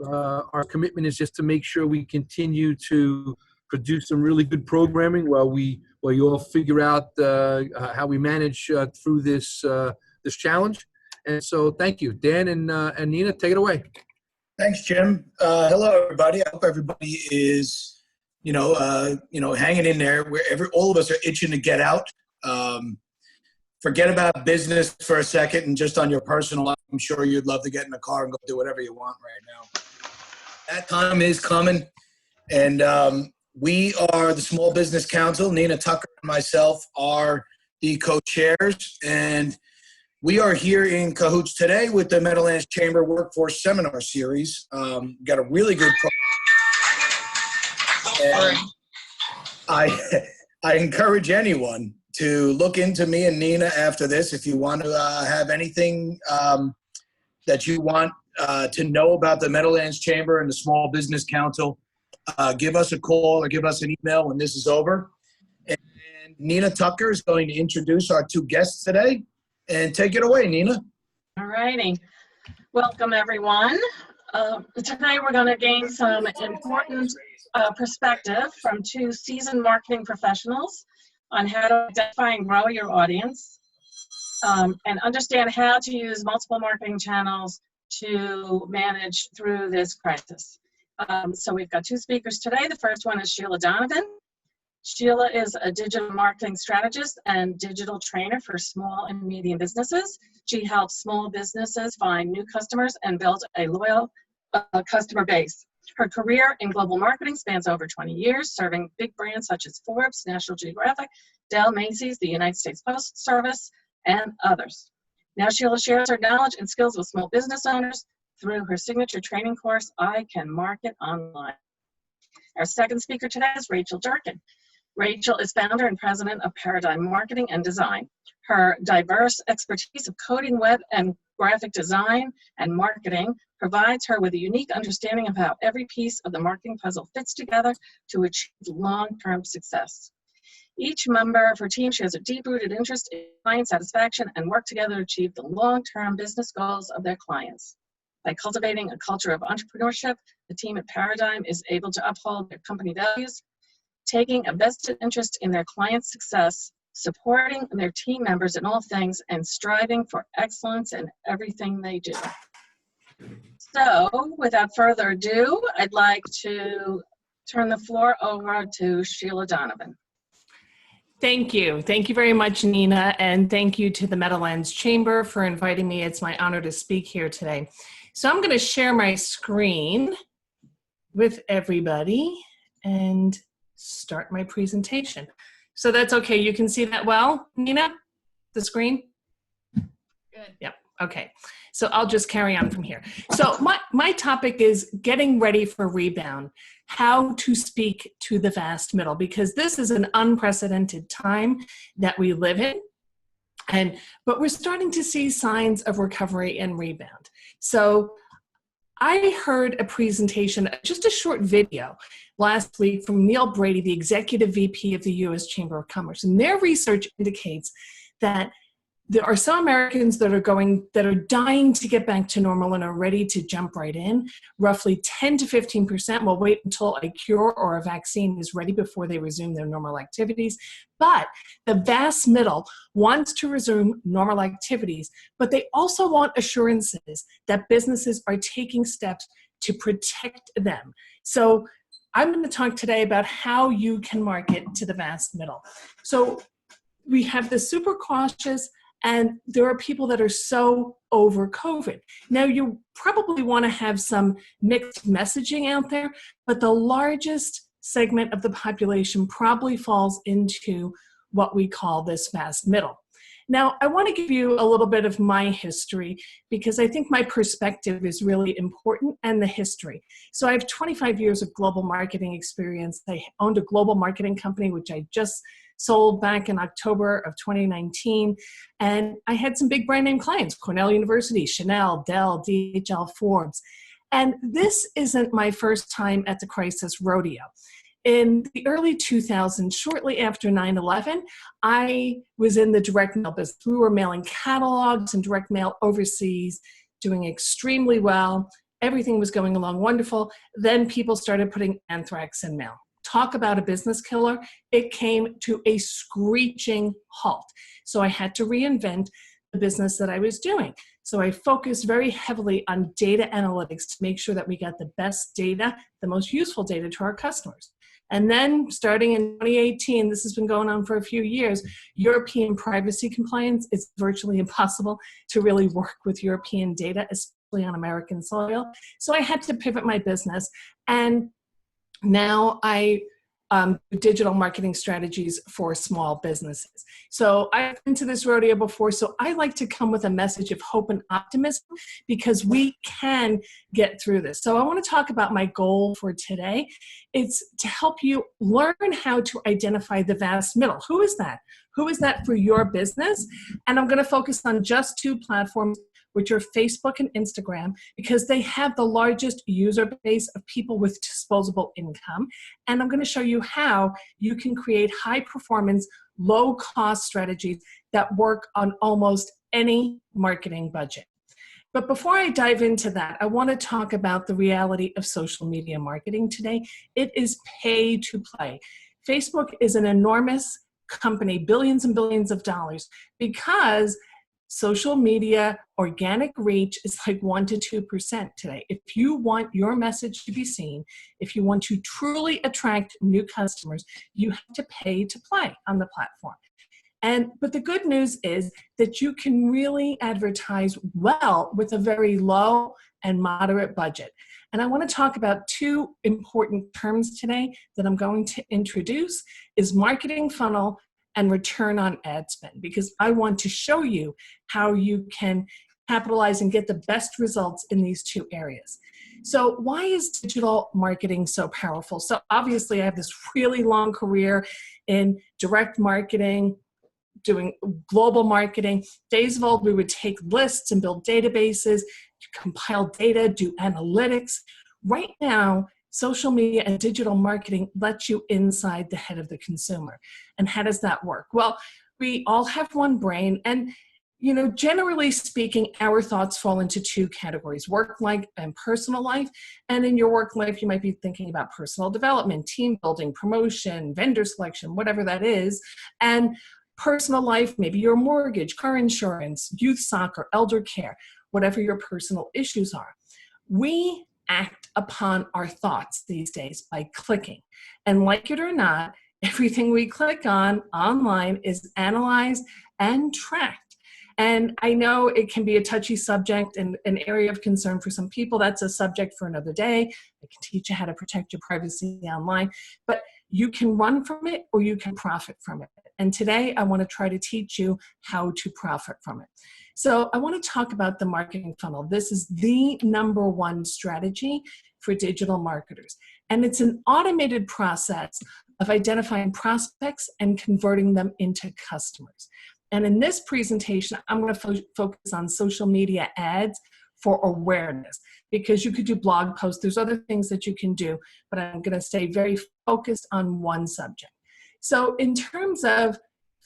our commitment is just to make sure we continue to produce some really good programming while you all figure out how we manage through this challenge. And so thank you. Dan and Nina, take it away. Thanks, Jim. Hello, everybody. I hope everybody is, hanging in there. All of us are itching to get out. Forget about business for a second and just on your personal life. I'm sure you'd love to get in a car and go do whatever you want right now. That time is coming. And we are the Small Business Council. Nina Tucker and myself are the co-chairs. And we are here in cahoots today with the Meadowlands Chamber Workforce Seminar Series. Got a really good program. I encourage anyone to look into me and Nina after this. If you want to have anything that you want to know about the Meadowlands Chamber and the Small Business Council, give us a call or give us an email when this is over. And Nina Tucker is going to introduce our two guests today. And take it away, Nina. All righty. Welcome, everyone. Tonight we're going to gain some important perspective from two seasoned marketing professionals on how to identify and grow your audience and understand how to use multiple marketing channels to manage through this crisis. So we've got two speakers today. The first one is Sheila Donovan. Sheila is a digital marketing strategist and digital trainer for small and medium businesses. She helps small businesses find new customers and build a loyal customer base. Her career in global marketing spans over 20 years, serving big brands such as Forbes, National Geographic, Dell, Macy's, the United States Postal Service, and others. Now Sheila shares her knowledge and skills with small business owners through her signature training course, I Can Market Online. Our second speaker today is Rachel Durkin. Rachel is founder and president of Paradigm Marketing and Design. Her diverse expertise of coding, web, and graphic design and marketing provides her with a unique understanding of how every piece of the marketing puzzle fits together to achieve long-term success. Each member of her team shares a deep-rooted interest in client satisfaction and work together to achieve the long-term business goals of their clients. By cultivating a culture of entrepreneurship, the team at Paradigm is able to uphold their company values, taking a vested interest in their clients' success, supporting their team members in all things, and striving for excellence in everything they do. So, without further ado, I'd like to turn the floor over to Sheila Donovan. Thank you. Thank you very much, Nina, and thank you to the Meadowlands Chamber for inviting me. It's my honor to speak here today. So I'm going to share my screen with everybody and start my presentation. So that's okay. You can see that well, Nina, the screen? Good. Yep. Okay. So I'll just carry on from here. So my topic is getting ready for rebound, how to speak to the vast middle, because this is an unprecedented time that we live in. But we're starting to see signs of recovery and rebound. So I heard a presentation, just a short video last week from Neil Brady, the Executive VP of the U.S. Chamber of Commerce. And their research indicates that there are some Americans that are dying to get back to normal and are ready to jump right in. Roughly 10 to 15% will wait until a cure or a vaccine is ready before they resume their normal activities. But the vast middle wants to resume normal activities, but they also want assurances that businesses are taking steps to protect them. So I'm going to talk today about how you can market to the vast middle. So we have the super cautious, and there are people that are so over COVID. Now, you probably want to have some mixed messaging out there, but the largest segment of the population probably falls into what we call this vast middle. Now, I want to give you a little bit of my history because I think my perspective is really important, and the history. So I have 25 years of global marketing experience. I owned a global marketing company, which I just sold back in October of 2019. And I had some big brand name clients, Cornell University, Chanel, Dell, DHL, Forbes. And this isn't my first time at the crisis rodeo. In the early 2000s, shortly after 9/11, I was in the direct mail business. We were mailing catalogs and direct mail overseas, doing extremely well. Everything was going along wonderful. Then people started putting anthrax in mail. Talk about a business killer. It came to a screeching halt. So I had to reinvent the business that I was doing. So I focused very heavily on data analytics to make sure that we got the best data, the most useful data to our customers. And then starting in 2018, this has been going on for a few years, European privacy compliance, it's virtually impossible to really work with European data, especially on American soil. So I had to pivot my business, and now I do digital marketing strategies for small businesses. So I've been to this rodeo before, so I like to come with a message of hope and optimism because we can get through this. So I want to talk about my goal for today. It's to help you learn how to identify the vast middle. Who is that? Who is that for your business? And I'm going to focus on just two platforms, which are Facebook and Instagram, because they have the largest user base of people with disposable income. And I'm going to show you how you can create high performance, low cost strategies that work on almost any marketing budget. But before I dive into that, I want to talk about the reality of social media marketing today. It is pay to play. Facebook is an enormous company, billions and billions of dollars, because social media organic reach is like 1% to 2% today. If you want your message to be seen, if you want to truly attract new customers, you have to pay to play on the platform. But the good news is that you can really advertise well with a very low and moderate budget. And I want to talk about two important terms today that I'm going to introduce is marketing funnel and return on ad spend, because I want to show you how you can capitalize and get the best results in these two areas. So why is digital marketing so powerful? So obviously I have this really long career in direct marketing, doing global marketing. Days of old, we would take lists and build databases, compile data, do analytics. Right now, social media and digital marketing lets you inside the head of the consumer. And how does that work? Well, we all have one brain, and generally speaking, our thoughts fall into two categories: work life and personal life. And in your work life, you might be thinking about personal development, team building, promotion, vendor selection, whatever that is. And personal life, maybe your mortgage, car insurance, youth soccer, elder care, whatever your personal issues are. We act upon our thoughts these days by clicking. And like it or not, everything we click on online is analyzed and tracked. And I know it can be a touchy subject and an area of concern for some people. That's a subject for another day. I can teach you how to protect your privacy online, but you can run from it or you can profit from it. And today I want to try to teach you how to profit from it. So I want to talk about the marketing funnel. This is the number one strategy for digital marketers. And it's an automated process of identifying prospects and converting them into customers. And in this presentation, I'm going to focus on social media ads for awareness, because you could do blog posts. There's other things that you can do, but I'm going to stay very focused on one subject. So in terms of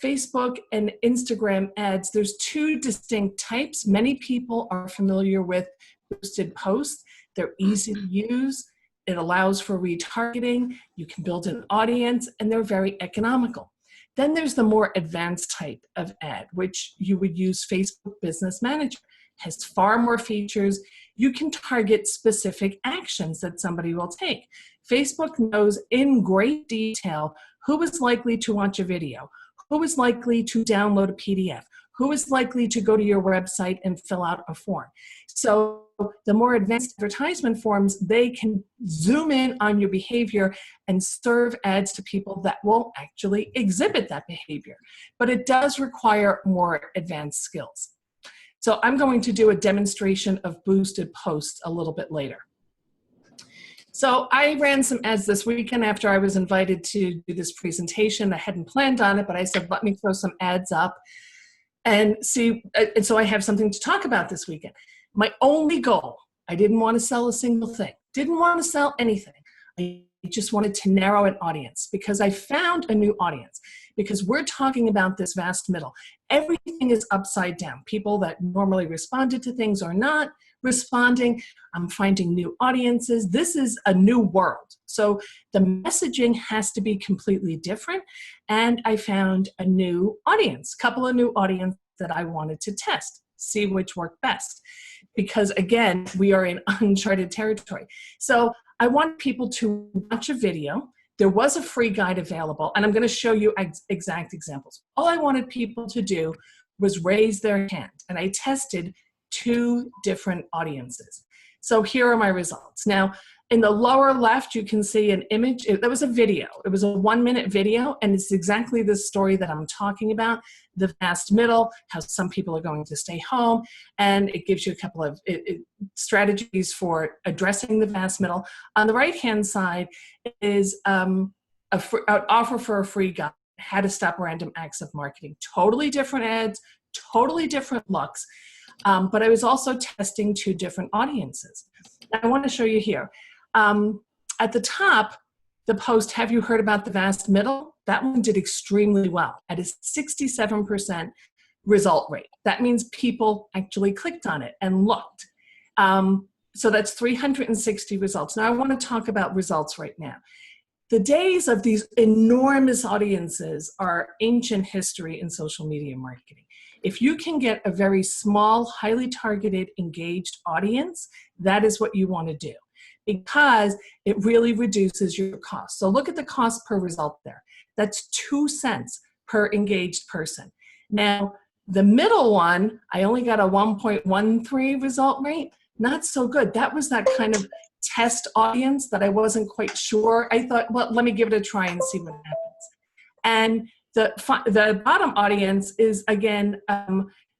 Facebook and Instagram ads, there's two distinct types. Many people are familiar with boosted posts. They're easy to use. It allows for retargeting. You can build an audience, and they're very economical. Then there's the more advanced type of ad, which you would use Facebook Business Manager. It has far more features. You can target specific actions that somebody will take. Facebook knows in great detail who is likely to watch a video, who is likely to download a PDF, who is likely to go to your website and fill out a form. So the more advanced advertisement forms, they can zoom in on your behavior and serve ads to people that will actually exhibit that behavior. But it does require more advanced skills. So I'm going to do a demonstration of boosted posts a little bit later. So I ran some ads this weekend after I was invited to do this presentation. I hadn't planned on it, but I said, let me throw some ads up and see. And so I have something to talk about this weekend. My only goal, I didn't want to sell a single thing, didn't want to sell anything. I just wanted to narrow an audience because I found a new audience, because we're talking about this vast middle. Everything is upside down. People that normally responded to things are not, responding. I'm finding new audiences. This is a new world. So the messaging has to be completely different. And I found a new audience, couple of new audience that I wanted to test, see which worked best. Because again, we are in uncharted territory. So I want people to watch a video. There was a free guide available, and I'm going to show you exact examples. All I wanted people to do was raise their hand, and I tested 2 different audiences. So here are my results. Now, in the lower left, you can see an image. That was a video. It was a 1-minute video, and it's exactly the story that I'm talking about, the vast middle, how some people are going to stay home, and it gives you a couple of strategies for addressing the vast middle. On the right-hand side is an offer for a free guide, how to stop random acts of marketing. Totally different ads, totally different looks, but I was also testing 2 different audiences. I want to show you here. At the top, the post, have you heard about the vast middle? That one did extremely well at a 67% result rate. That means people actually clicked on it and looked. So that's 360 results. Now I want to talk about results right now. The days of these enormous audiences are ancient history in social media marketing. If you can get a very small, highly targeted, engaged audience, that is what you want to do, because it really reduces your cost. So look at the cost per result there. That's 2 cents per engaged person. Now, the middle one, I only got a 1.13 result rate. Not so good. That was that kind of test audience that I wasn't quite sure. I thought, well, let me give it a try and see what happens. And the bottom audience is, again,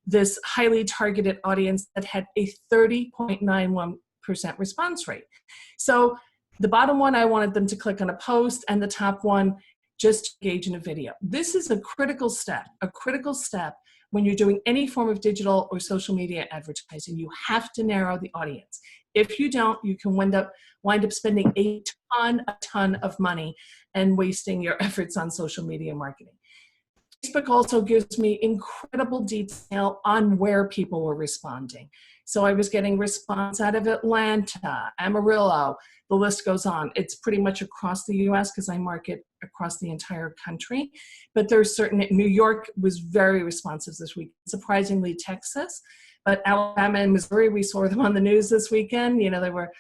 this highly targeted audience that had a 30.91% response rate. So the bottom one, I wanted them to click on a post, and the top one, just engage in a video. This is a critical step when you're doing any form of digital or social media advertising. You have to narrow the audience. If you don't, you can wind up spending a ton of money and wasting your efforts on social media marketing. Facebook also gives me incredible detail on where people were responding. So I was getting response out of Atlanta, Amarillo, the list goes on. It's pretty much across the US because I market across the entire country. But there's certain, New York was very responsive this week, surprisingly Texas, but Alabama and Missouri, we saw them on the news this weekend. You know, they were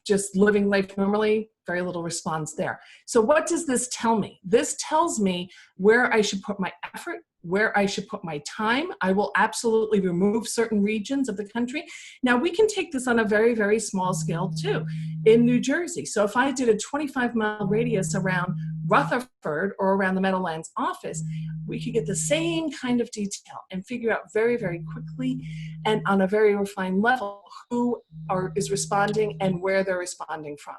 just living life normally, very little response there. So what does this tell me? This tells me where I should put my effort, where I should put my time. I will absolutely remove certain regions of the country. Now we can take this on a very, very small scale too, in New Jersey. So if I did a 25-mile radius around Rutherford or around the Meadowlands office, we could get the same kind of detail and figure out very, very quickly and on a very refined level who is responding and where they're responding from.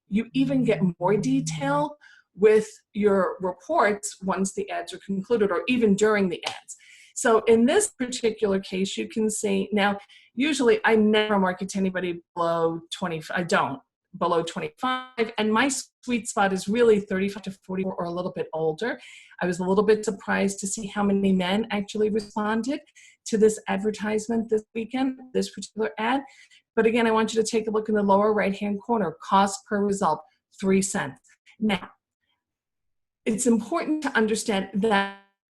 You even get more detail with your reports once the ads are concluded or even during the ads. So in this particular case, you can see, now, usually I never market to anybody below 25, I don't, below 25, and my sweet spot is really 35 to 44 or a little bit older. I was a little bit surprised to see how many men actually responded to this advertisement this weekend, this particular ad. But again, I want you to take a look in the lower right-hand corner, cost per result, 3 cents. Now, it's important to understand that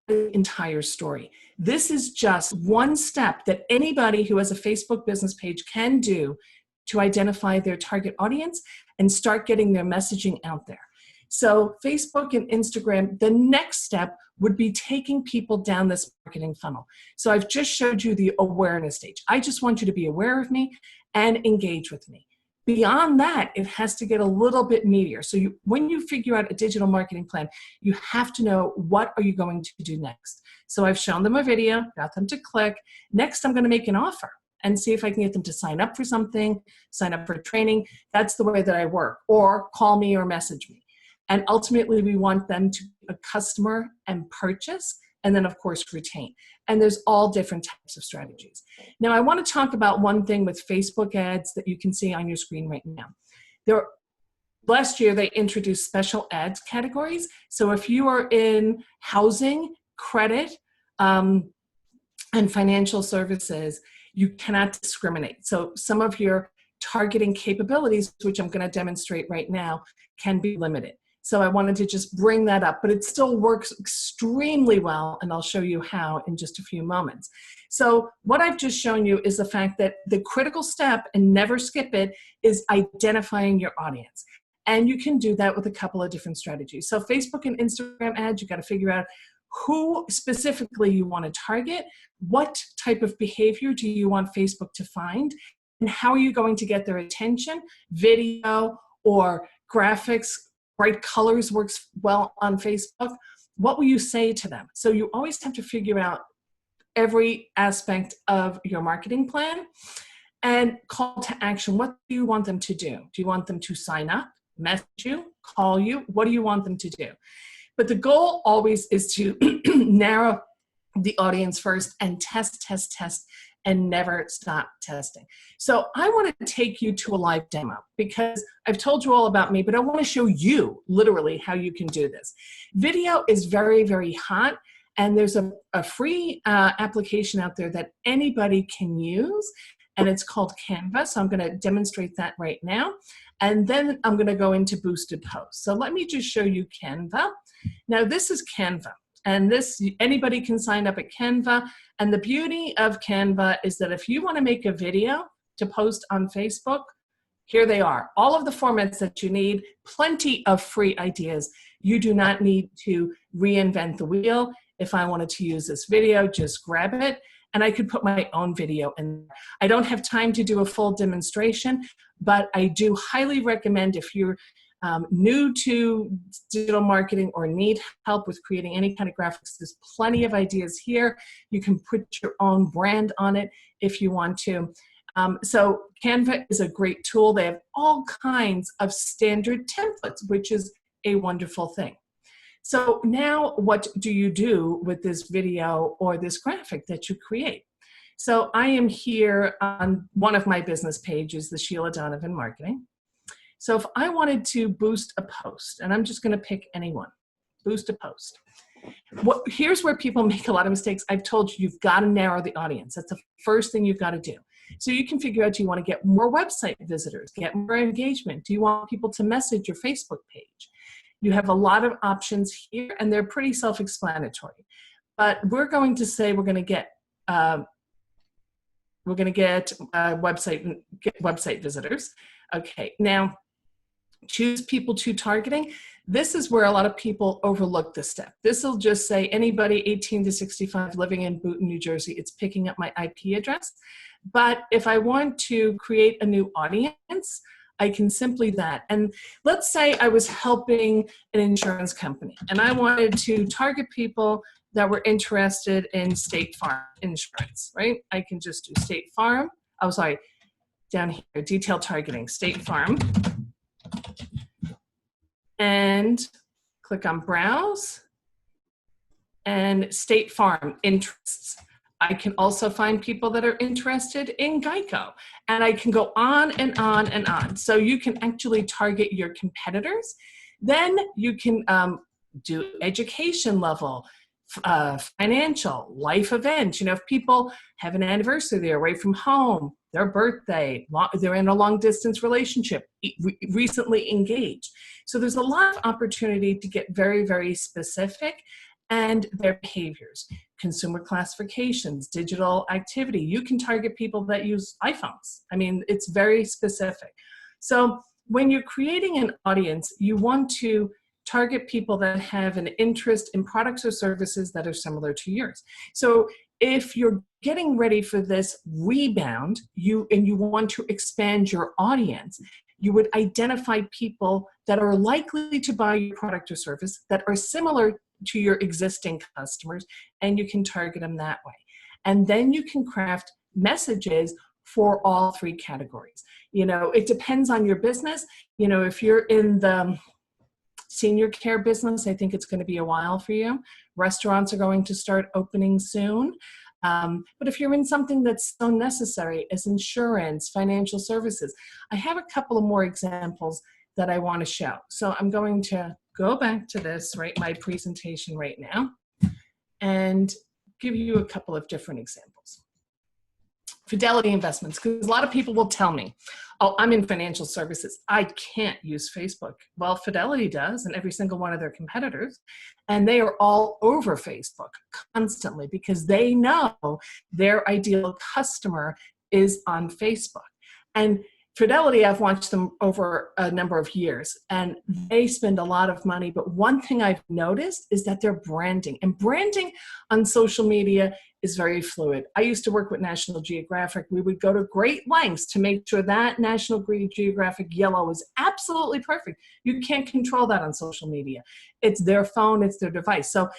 entire story. This is just one step that anybody who has a Facebook business page can do to identify their target audience and start getting their messaging out there. So Facebook and Instagram, the next step would be taking people down this marketing funnel. So I've just showed you the awareness stage. I just want you to be aware of me and engage with me. Beyond that, it has to get a little bit meatier. So when you figure out a digital marketing plan, you have to know what are you going to do next. So I've shown them a video, got them to click. Next, I'm going to make an offer and see if I can get them to sign up for something, sign up for training. That's the way that I work. Or call me or message me. And ultimately, we want them to be a customer and purchase, and then, of course, retain. And there's all different types of strategies. Now, I want to talk about one thing with Facebook ads that you can see on your screen right now. Last year, they introduced special ads categories. So if you are in housing, credit, and financial services, you cannot discriminate. So some of your targeting capabilities, which I'm going to demonstrate right now, can be limited. So I wanted to just bring that up, but it still works extremely well, and I'll show you how in just a few moments. So what I've just shown you is the fact that the critical step, and never skip it, is identifying your audience. And you can do that with a couple of different strategies. So Facebook and Instagram ads, you got to figure out who specifically you want to target, what type of behavior do you want Facebook to find, and how are you going to get their attention. Video or graphics, bright colors works well on Facebook. What will you say to them? So you always have to figure out every aspect of your marketing plan. And call to action, what do you want them to do? Do you want them to sign up, message you, call you? What do you want them to do? But the goal always is to narrow the audience first and test, test, test, and never stop testing. So I want to take you to a live demo because I've told you all about me, but I want to show you literally how you can do this. Video is very, very hot, and there's a free application out there that anybody can use, and it's called Canva. So I'm going to demonstrate that right now, and then I'm going to go into boosted posts. So let me just show you Canva. Now this is Canva. And this, anybody can sign up at Canva. And the beauty of Canva is that if you want to make a video to post on Facebook, here they are. All of the formats that you need, plenty of free ideas. You do not need to reinvent the wheel. If I wanted to use this video, just grab it. And I could put my own video in. I don't have time to do a full demonstration, but I do highly recommend if you're new to digital marketing or need help with creating any kind of graphics, there's plenty of ideas here. You can put your own brand on it if you want to. So Canva is a great tool. They have all kinds of standard templates, which is a wonderful thing. So now what do you do with this video or this graphic that you create? So I am here on one of my business pages, the Sheila Donovan Marketing. So if I wanted to boost a post, and I'm just going to pick any one, boost a post. Here's where people make a lot of mistakes. I've told you, you've got to narrow the audience. That's the first thing you've got to do. So you can figure out, do you want to get more website visitors, get more engagement? Do you want people to message your Facebook page? You have a lot of options here, and they're pretty self-explanatory. But we're going to say we're going to get website visitors. Okay, now choose people to targeting. This is where a lot of people overlook this step. This will just say anybody 18 to 65 living in Boonton, New Jersey. It's picking up my IP address. But if I want to create a new audience, I can simply that. And let's say I was helping an insurance company and I wanted to target people that were interested in State Farm insurance, right? I can just do State Farm. Oh, sorry, down here, detailed targeting, State Farm. And click on Browse and State Farm interests. I can also find people that are interested in Geico, and I can go on and on and on. So you can actually target your competitors. Then you can do education level, financial, life events. You know, if people have an anniversary, they're away from home, their birthday, they're in a long distance relationship, recently engaged. So there's a lot of opportunity to get very, very specific, and their behaviors, consumer classifications, digital activity. You can target people that use iPhones. I mean, it's very specific. So when you're creating an audience, you want to target people that have an interest in products or services that are similar to yours. So if you're getting ready for this rebound, and you want to expand your audience, you would identify people that are likely to buy your product or service that are similar to your existing customers, and you can target them that way. And then you can craft messages for all three categories. You know, it depends on your business. You know, if you're in the senior care business, I think it's going to be a while for you. Restaurants are going to start opening soon. But if you're in something that's so necessary as insurance, financial services, I have a couple of more examples that I want to show. So I'm going to go back to this, right, my presentation right now, and give you a couple of different examples. Fidelity Investments, because a lot of people will tell me, oh, I'm in financial services, I can't use Facebook. Well, Fidelity does, and every single one of their competitors, and they are all over Facebook constantly because they know their ideal customer is on Facebook. And Fidelity, I've watched them over a number of years, and they spend a lot of money. But one thing I've noticed is that their branding, and branding on social media is very fluid. I used to work with National Geographic. We would go to great lengths to make sure that National Geographic yellow was absolutely perfect. You can't control that on social media. It's their phone, it's their device. So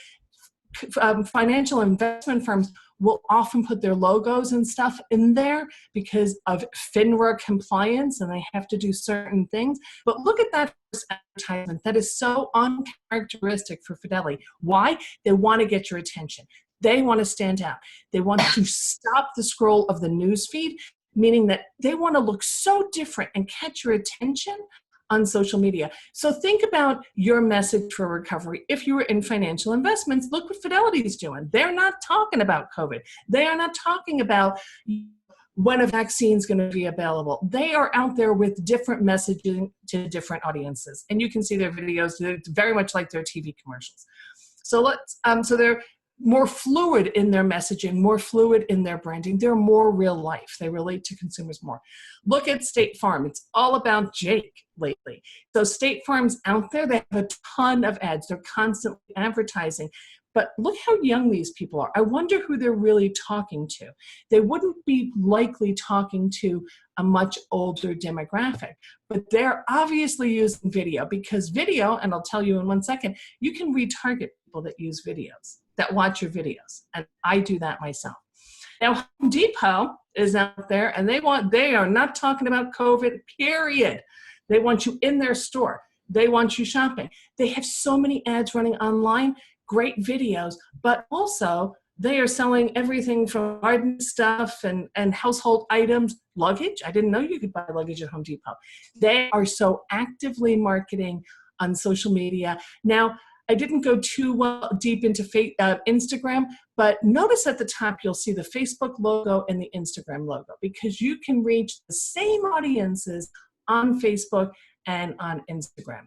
financial investment firms will often put their logos and stuff in there because of FINRA compliance, and they have to do certain things. But look at that advertisement. That is so uncharacteristic for Fidelity. Why? They want to get your attention. They want to stand out. They want to stop the scroll of the news feed, meaning that they want to look so different and catch your attention on social media. So think about your message for recovery. If you were in financial investments, look what Fidelity is doing. They're not talking about COVID. They are not talking about when a vaccine is going to be available. They are out there with different messaging to different audiences. And you can see their videos. They're very much like their TV commercials. So so they're more fluid in their messaging, more fluid in their branding. They're more real life. They relate to consumers more. Look at State Farm. It's all about Jake lately. So State Farm's out there. They have a ton of ads. They're constantly advertising. But look how young these people are. I wonder who they're really talking to. They wouldn't be likely talking to a much older demographic, but they're obviously using video, because video, and I'll tell you in 1 second, you can retarget people that use videos, that watch your videos. And I do that myself. Now, Home Depot is out there, and they are not talking about COVID, period. They want you in their store. They want you shopping. They have so many ads running online, great videos, but also they are selling everything from garden stuff and household items, luggage. I didn't know you could buy luggage at Home Depot. They are so actively marketing on social media. Now, I didn't go too deep into Instagram, but notice at the top you'll see the Facebook logo and the Instagram logo, because you can reach the same audiences on Facebook and on Instagram.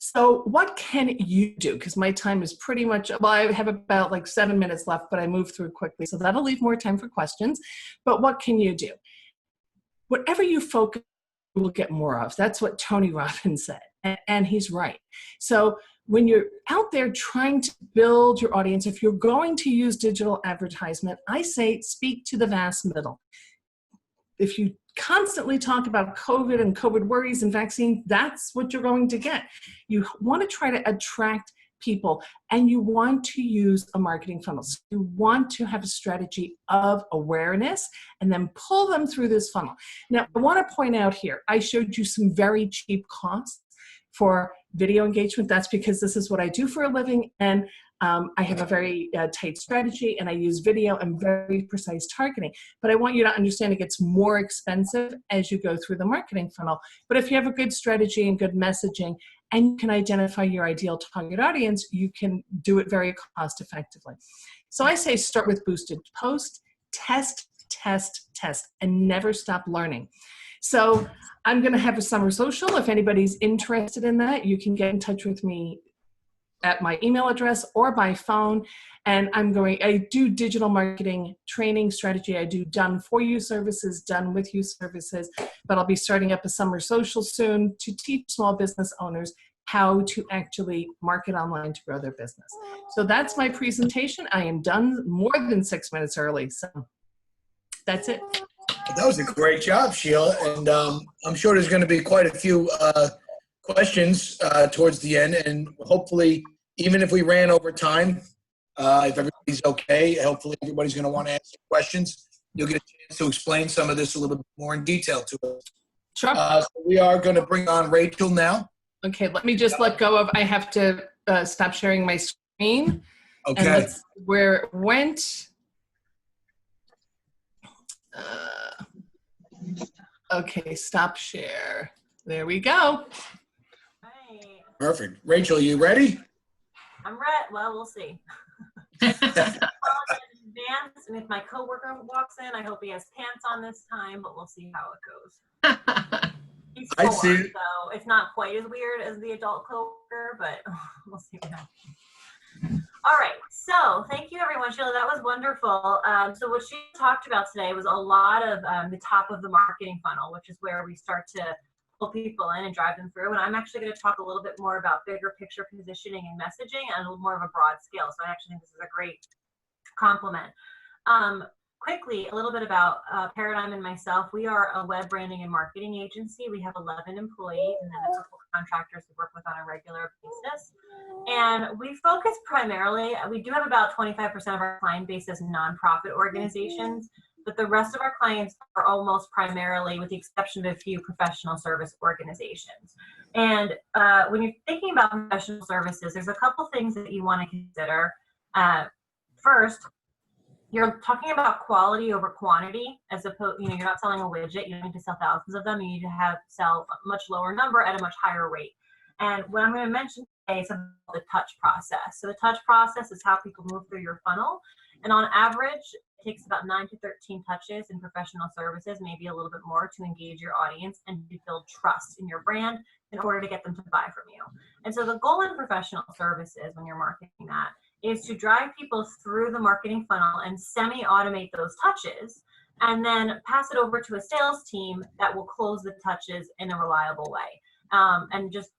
So what can you do? Because my time is pretty much, well, I have about like 7 minutes left, but I moved through quickly, so that'll leave more time for questions. But what can you do? Whatever you focus on, you will get more of. That's what Tony Robbins said, and he's right. So when you're out there trying to build your audience, if you're going to use digital advertisement, I say speak to the vast middle. If you constantly talk about COVID and COVID worries and vaccine, that's what you're going to get. You want to try to attract people, and you want to use a marketing funnel. So you want to have a strategy of awareness and then pull them through this funnel. Now, I want to point out here, I showed you some very cheap costs for video engagement. That's because this is what I do for a living, and I have a very tight strategy, and I use video and very precise targeting. But I want you to understand it gets more expensive as you go through the marketing funnel. But if you have a good strategy and good messaging, and you can identify your ideal target audience, you can do it very cost effectively. So I say start with boosted post, test, test, test, and never stop learning. So I'm going to have a summer social. If anybody's interested in that, you can get in touch with me at my email address or by phone. And I do digital marketing training strategy. I do done for you services, done with you services, but I'll be starting up a summer social soon to teach small business owners how to actually market online to grow their business. So that's my presentation. I am done more than 6 minutes early. So that's it. That was a great job, Sheila. And I'm sure there's going to be quite a few questions towards the end, and hopefully, even if we ran over time, if everybody's okay, hopefully everybody's going to want to ask questions. You'll get a chance to explain some of this a little bit more in detail to us. Sure. So we are going to bring on Rachel now. Okay, let me just let go of, I have to stop sharing my screen. Okay. And let's, where it went. Okay, stop share. There we go. Perfect. Rachel, you ready? I'm ready. Well, we'll see. Being advance, and if my coworker walks in, I hope he has pants on this time, but we'll see how it goes. He's 4, so it's not quite as weird as the adult coworker, but we'll see what happens. All right, so thank you everyone. Sheila, that was wonderful. So what she talked about today was a lot of the top of the marketing funnel, which is where we start to pull people in and drive them through. And I'm actually going to talk a little bit more about bigger picture positioning and messaging and a little more of a broad scale. So I actually think this is a great complement. Quickly, a little bit about Paradigm and myself. We are a web branding and marketing agency. We have 11 employees and then a couple contractors we work with on a regular basis. And we focus primarily, we do have about 25% of our client base as nonprofit organizations, but the rest of our clients are almost primarily, with the exception of a few, professional service organizations. And when you're thinking about professional services, there's a couple things that you want to consider. First, you're talking about quality over quantity, as opposed, you're not selling a widget. You don't need to sell thousands of them. You need to sell a much lower number at a much higher rate. And what I'm going to mention today is something called the touch process. So the touch process is how people move through your funnel. And on average, it takes about 9 to 13 touches in professional services, maybe a little bit more, to engage your audience and to build trust in your brand in order to get them to buy from you. And so the goal in professional services, when you're marketing that, is to drive people through the marketing funnel and semi-automate those touches, and then pass it over to a sales team that will close the touches in a reliable way. And just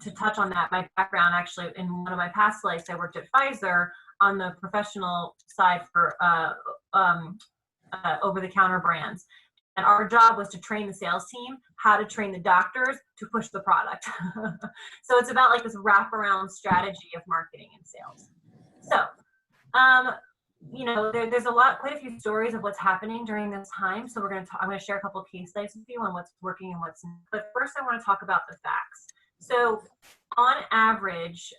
to touch on that, my background, actually, in one of my past lives, I worked at Pfizer on the professional side for over-the-counter brands. And our job was to train the sales team how to train the doctors to push the product. So it's about like this wraparound strategy of marketing and sales. So, there's quite a few stories of what's happening during this time. So I'm going to share a couple of case studies with you on what's working and what's not. But first, I want to talk about the facts. So, on average,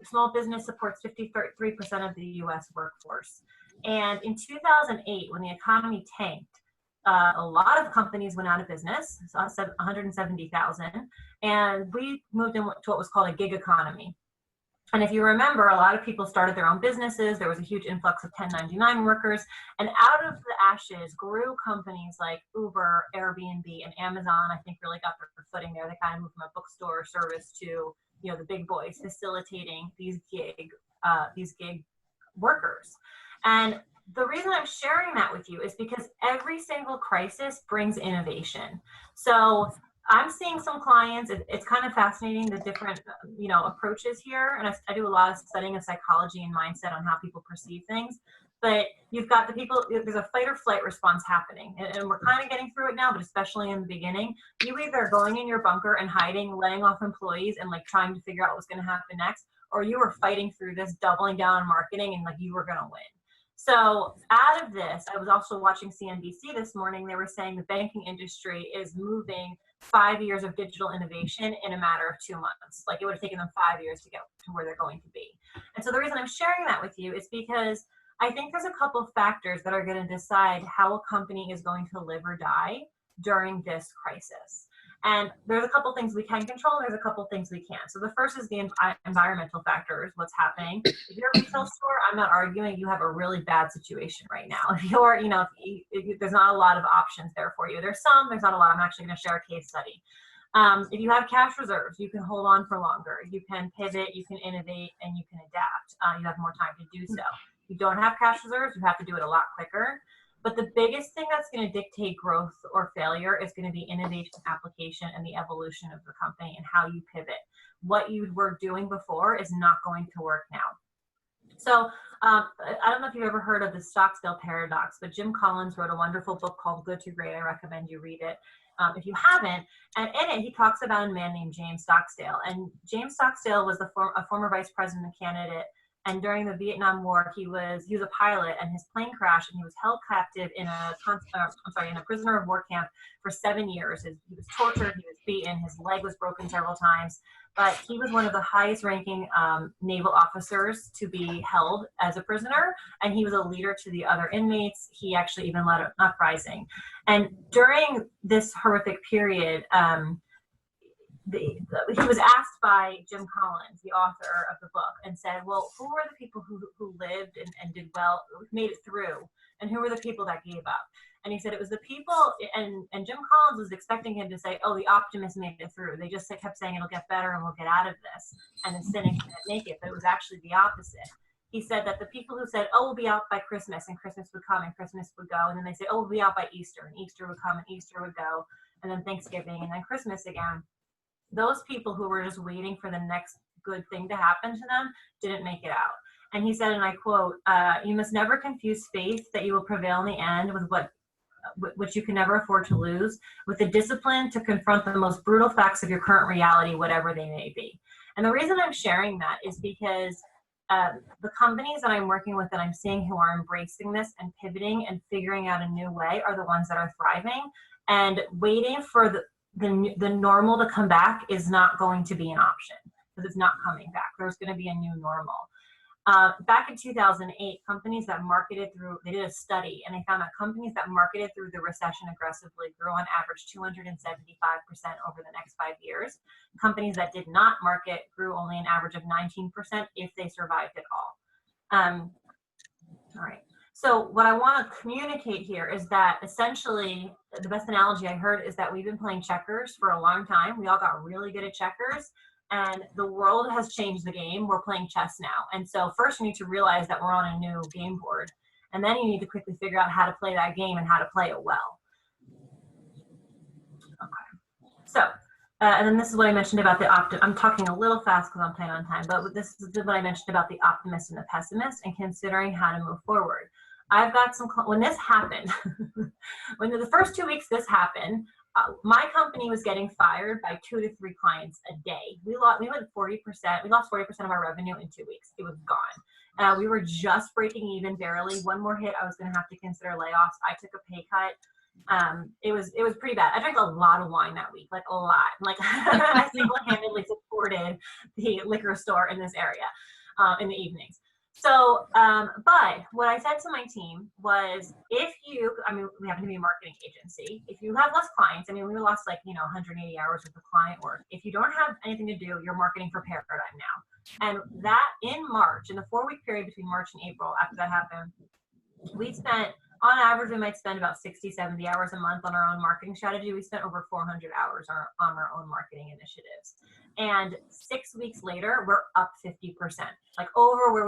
small business supports 53% of the U.S. workforce. And in 2008, when the economy tanked, a lot of companies went out of business, so 170,000, and we moved into what was called a gig economy. And if you remember, a lot of people started their own businesses. There was a huge influx of 1099 workers. And out of the ashes grew companies like Uber, Airbnb, and Amazon. I think really got their footing there. They kind of moved from a bookstore service to, the big boys facilitating these gig workers. And the reason I'm sharing that with you is because every single crisis brings innovation. So I'm seeing some clients, it's kind of fascinating, the different, approaches here. And I do a lot of studying of psychology and mindset on how people perceive things. But you've got the people, there's a fight or flight response happening. And we're kind of getting through it now, but especially in the beginning, you either going in your bunker and hiding, laying off employees and like trying to figure out what's going to happen next, or you were fighting through this, doubling down on marketing and like you were going to win. So out of this, I was also watching CNBC this morning. They were saying the banking industry is moving 5 years of digital innovation in a matter of 2 months. Like it would have taken them 5 years to get to where they're going to be. And so the reason I'm sharing that with you is because I think there's a couple of factors that are going to decide how a company is going to live or die during this crisis. And there's a couple things we can control, and there's a couple things we can't. So the first is the environmental factors, what's happening. If you're a retail store, I'm not arguing you have a really bad situation right now. If you're, if there's not a lot of options there for you. There's not a lot. I'm actually going to share a case study. If you have cash reserves, you can hold on for longer. You can pivot, you can innovate, and you can adapt. You have more time to do so. If you don't have cash reserves, you have to do it a lot quicker. But the biggest thing that's going to dictate growth or failure is going to be innovation, application, and the evolution of the company and how you pivot. What you were doing before is not going to work now. So I don't know if you've ever heard of the Stocksdale paradox, but Jim Collins wrote a wonderful book called Good to Great. I recommend you read it if you haven't. And in it, he talks about a man named James Stocksdale. And James Stocksdale was a former vice president candidate. And during the Vietnam War, he was a pilot, and his plane crashed, and he was held captive in a prisoner of war camp for 7 years. He was tortured, he was beaten, his leg was broken several times. But he was one of the highest-ranking naval officers to be held as a prisoner, and he was a leader to the other inmates. He actually even led an uprising. And during this horrific period, he was asked by Jim Collins, the author of the book, and said, well, who were the people who lived and did well, made it through, and who were the people that gave up? And he said it was the people, and Jim Collins was expecting him to say, oh, the optimists made it through. They just kept saying it'll get better and we'll get out of this, and the cynics didn't make it, but it was actually the opposite. He said that the people who said, oh, we'll be out by Christmas, and Christmas would come and Christmas would go, and then they say, oh, we'll be out by Easter, and Easter would come and Easter would go, and then Thanksgiving, and then Christmas again. Those people who were just waiting for the next good thing to happen to them didn't make it out. And he said, and I quote, you must never confuse faith that you will prevail in the end with which you can never afford to lose, with the discipline to confront the most brutal facts of your current reality, whatever they may be. And the reason I'm sharing that is because the companies that I'm working with that I'm seeing who are embracing this and pivoting and figuring out a new way are the ones that are thriving. And waiting for the normal to come back is not going to be an option, because it's not coming back. There's going to be a new normal. Back in 2008, companies that marketed through, they did a study, and they found that companies that marketed through the recession aggressively grew on average 275% over the next 5 years. Companies that did not market grew only an average of 19% if they survived at all. All right. So what I want to communicate here is that essentially the best analogy I heard is that we've been playing checkers for a long time. We all got really good at checkers, and the world has changed the game. We're playing chess now. And so first you need to realize that we're on a new game board, and then you need to quickly figure out how to play that game and how to play it well. Okay. So, and then this is what I mentioned about the I'm talking a little fast because I'm playing on time, but this is what I mentioned about the optimist and the pessimist and considering how to move forward. I've got some, when this happened, when the first 2 weeks this happened, my company was getting fired by 2 to 3 clients a day. We lost 40%. We lost 40% of our revenue in 2 weeks. It was gone. We were just breaking even barely. One more hit, I was going to have to consider layoffs. I took a pay cut. It was pretty bad. I drank a lot of wine that week, like a lot. Like I single-handedly supported the liquor store in this area in the evenings. So, but what I said to my team was, if you, I mean, we happen to be a marketing agency. If you have less clients, I mean, we lost like, 180 hours with the client work. If you don't have anything to do, you're marketing for Paradigm now. And that in March, in the 4-week period between March and April, after that happened, we spent, on average, we might spend about 60, 70 hours a month on our own marketing strategy. We spent over 400 hours on our own marketing initiatives. And 6 weeks later, we're up 50%, like over where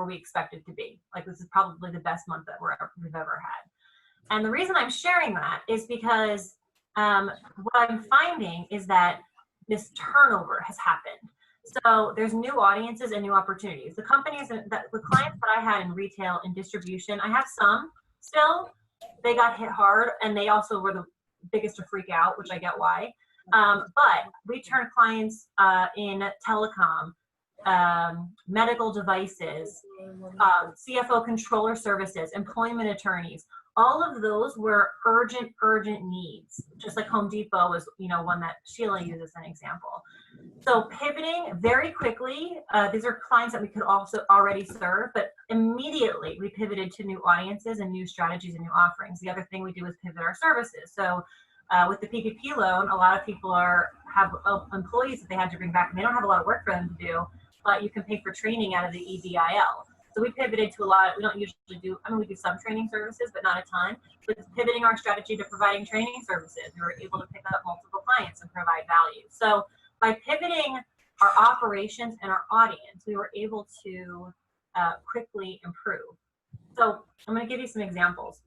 we expected to be. Like this is probably the best month that we've ever had. And the reason I'm sharing that is because what I'm finding is that this turnover has happened. So there's new audiences and new opportunities. The companies, the clients that I had in retail and distribution, I have some still, they got hit hard, and they also were the biggest to freak out, which I get why. But we turn clients in telecom, medical devices, CFO controller services, employment attorneys. All of those were urgent needs, just like Home Depot was, one that Sheila used as an example. So pivoting very quickly, these are clients that we could also already serve, but immediately we pivoted to new audiences and new strategies and new offerings. The other thing we do is pivot our services. So with the PPP loan, a lot of people have employees that they had to bring back, and they don't have a lot of work for them to do, but you can pay for training out of the EDIL. So we pivoted to a lot. We don't usually do, we do some training services, but not a ton. But pivoting our strategy to providing training services, we were able to pick up multiple clients and provide value. So by pivoting our operations and our audience, we were able to quickly improve. So I'm going to give you some examples.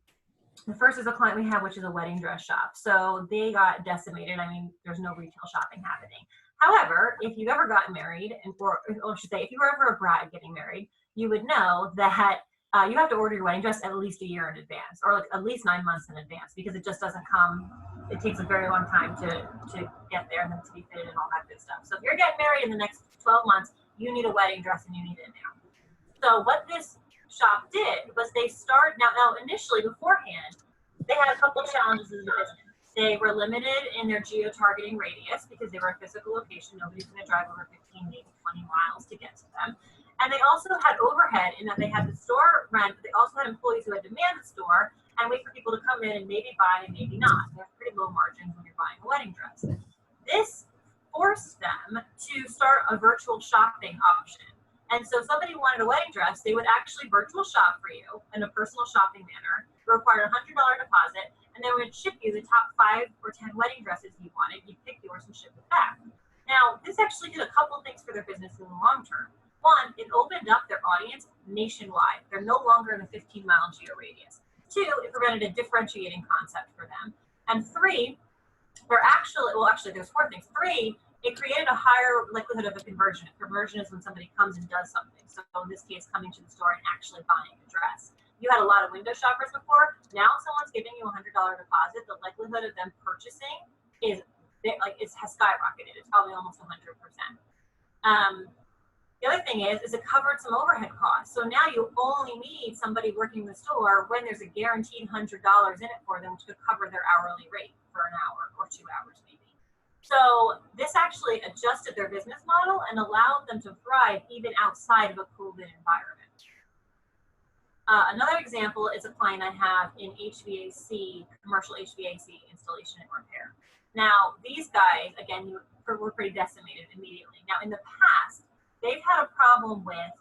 The first is a client we have, which is a wedding dress shop. So they got decimated. I mean, there's no retail shopping happening. However, if you've ever gotten married, or I should say, if you were ever a bride getting married, you would know that you have to order your wedding dress at least a year in advance, or like at least 9 months in advance, because it just doesn't come. It takes a very long time to get there and then to be fitted and all that good stuff. So if you're getting married in the next 12 months, you need a wedding dress and you need it now. So what this shop did was they started, now initially beforehand, they had a couple of challenges in the business. They were limited in their geo-targeting radius because they were a physical location. Nobody's going to drive over 15, maybe 20 miles to get to them. And they also had overhead in that they had the store rent, but they also had employees who had to man the store and wait for people to come in and maybe buy and maybe not. They have pretty low margins when you're buying a wedding dress. This to start a virtual shopping option. And so somebody wanted a wedding dress, they would actually virtual shop for you in a personal shopping manner. It required a $100 deposit, and they would ship you the top 5 or 10 wedding dresses you wanted. You'd pick yours and ship it back. Now, this actually did a couple things for their business in the long term. One, it opened up their audience nationwide. They're no longer in a 15-mile geo radius. 2, it prevented a differentiating concept for them. And 3, there's 4 things. 3, it created a higher likelihood of a conversion. Conversion is when somebody comes and does something. So in this case, coming to the store and actually buying a dress. You had a lot of window shoppers before. Now someone's giving you a $100 deposit. The likelihood of them purchasing has skyrocketed. It's probably almost 100%. The other thing is it covered some overhead costs. So now you only need somebody working the store when there's a guaranteed $100 in it for them to cover their hourly rate for an hour or 2 hours maybe. So this actually adjusted their business model and allowed them to thrive even outside of a COVID environment. Another example is a client I have in HVAC, commercial HVAC installation and repair. Now, these guys, again, were pretty decimated immediately. Now, in the past, they've had a problem with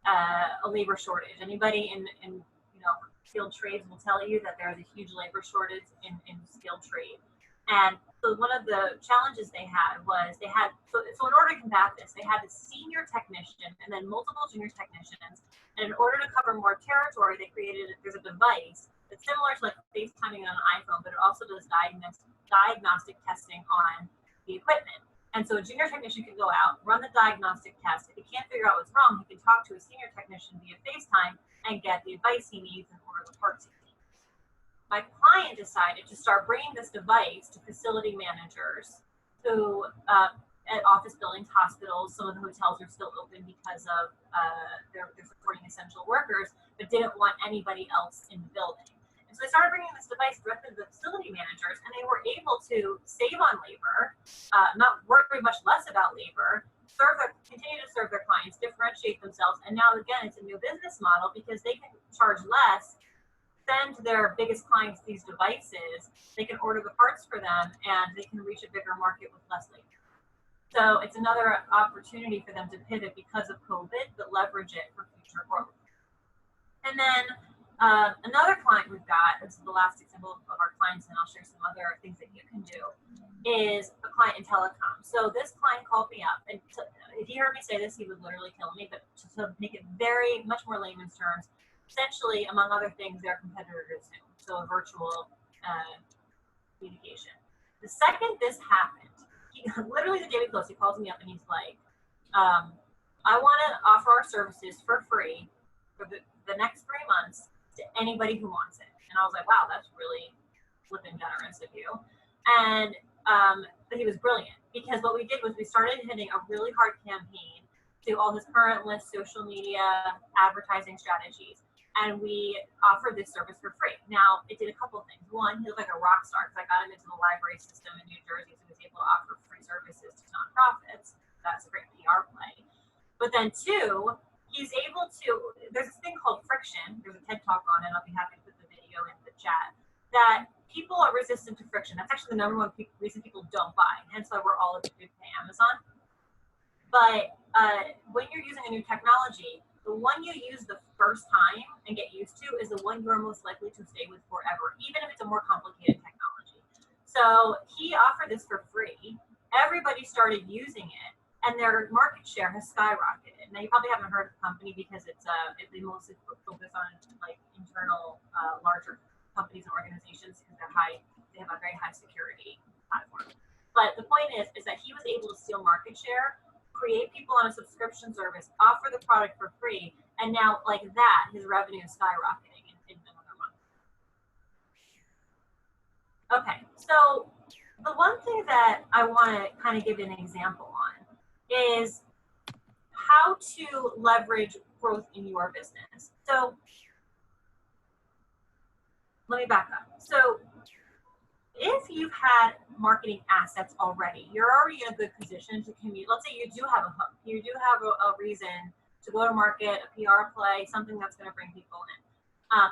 a labor shortage. Anybody in skilled trades will tell you that there is a huge labor shortage in skilled trade. And so one of the challenges they had was so in order to combat this, they had a senior technician and then multiple junior technicians. And in order to cover more territory, there's a device that's similar to like FaceTiming on an iPhone, but it also does diagnostic testing on the equipment. And so a junior technician can go out, run the diagnostic test. If he can't figure out what's wrong, he can talk to a senior technician via FaceTime and get the advice he needs and order the parts he needs. My client decided to start bringing this device to facility managers who, at office buildings, hospitals, some of the hotels are still open because of they're supporting essential workers, but didn't want anybody else in the building. And so they started bringing this device directly to the facility managers, and they were able to save on labor, not worry much less about labor, continue to serve their clients, differentiate themselves, and now again, it's a new business model because they can charge less, send their biggest clients these devices, they can order the parts for them, and they can reach a bigger market with less labor. So it's another opportunity for them to pivot because of COVID, but leverage it for future growth. And then another client we've got, this is the last example of our clients, and I'll share some other things that you can do, is a client in telecom. So this client called me up, and if he heard me say this, he would literally kill me, but to make it very much more layman's terms, essentially, among other things, their competitor is Zoom, so a virtual communication. The second this happened, literally the day we closed, he calls me up and he's like, I want to offer our services for free for the next 3 months to anybody who wants it. And I was like, wow, that's really flipping generous of you. And but he was brilliant, because what we did was we started hitting a really hard campaign to all his current list, social media, advertising strategies. And we offered this service for free. Now, it did a couple of things. One, he looked like a rock star because I got him into the library system in New Jersey, so he was able to offer free services to nonprofits. That's a great PR play. But then 2, he's able to, there's this thing called friction. There's a TED Talk on it. I'll be happy to put the video in the chat. That people are resistant to friction. That's actually the #1 reason people don't buy. Hence why we're all addicted to Amazon. But when you're using a new technology, the one you use the first time and get used to is the one you're most likely to stay with forever, even if it's a more complicated technology. So he offered this for free. Everybody started using it, and their market share has skyrocketed. Now, you probably haven't heard of the company because they mostly focus on like internal larger companies and organizations because they have a very high security platform. But the point is that he was able to steal market share, create people on a subscription service, offer the product for free, and now like that, his revenue is skyrocketing in another month. Okay, so the one thing that I want to kind of give an example on is how to leverage growth in your business. So let me back up. So if you've had marketing assets already, you're already in a good position to communicate. Let's say you do have a hook, you do have a reason to go to market, a PR play, something that's going to bring people in.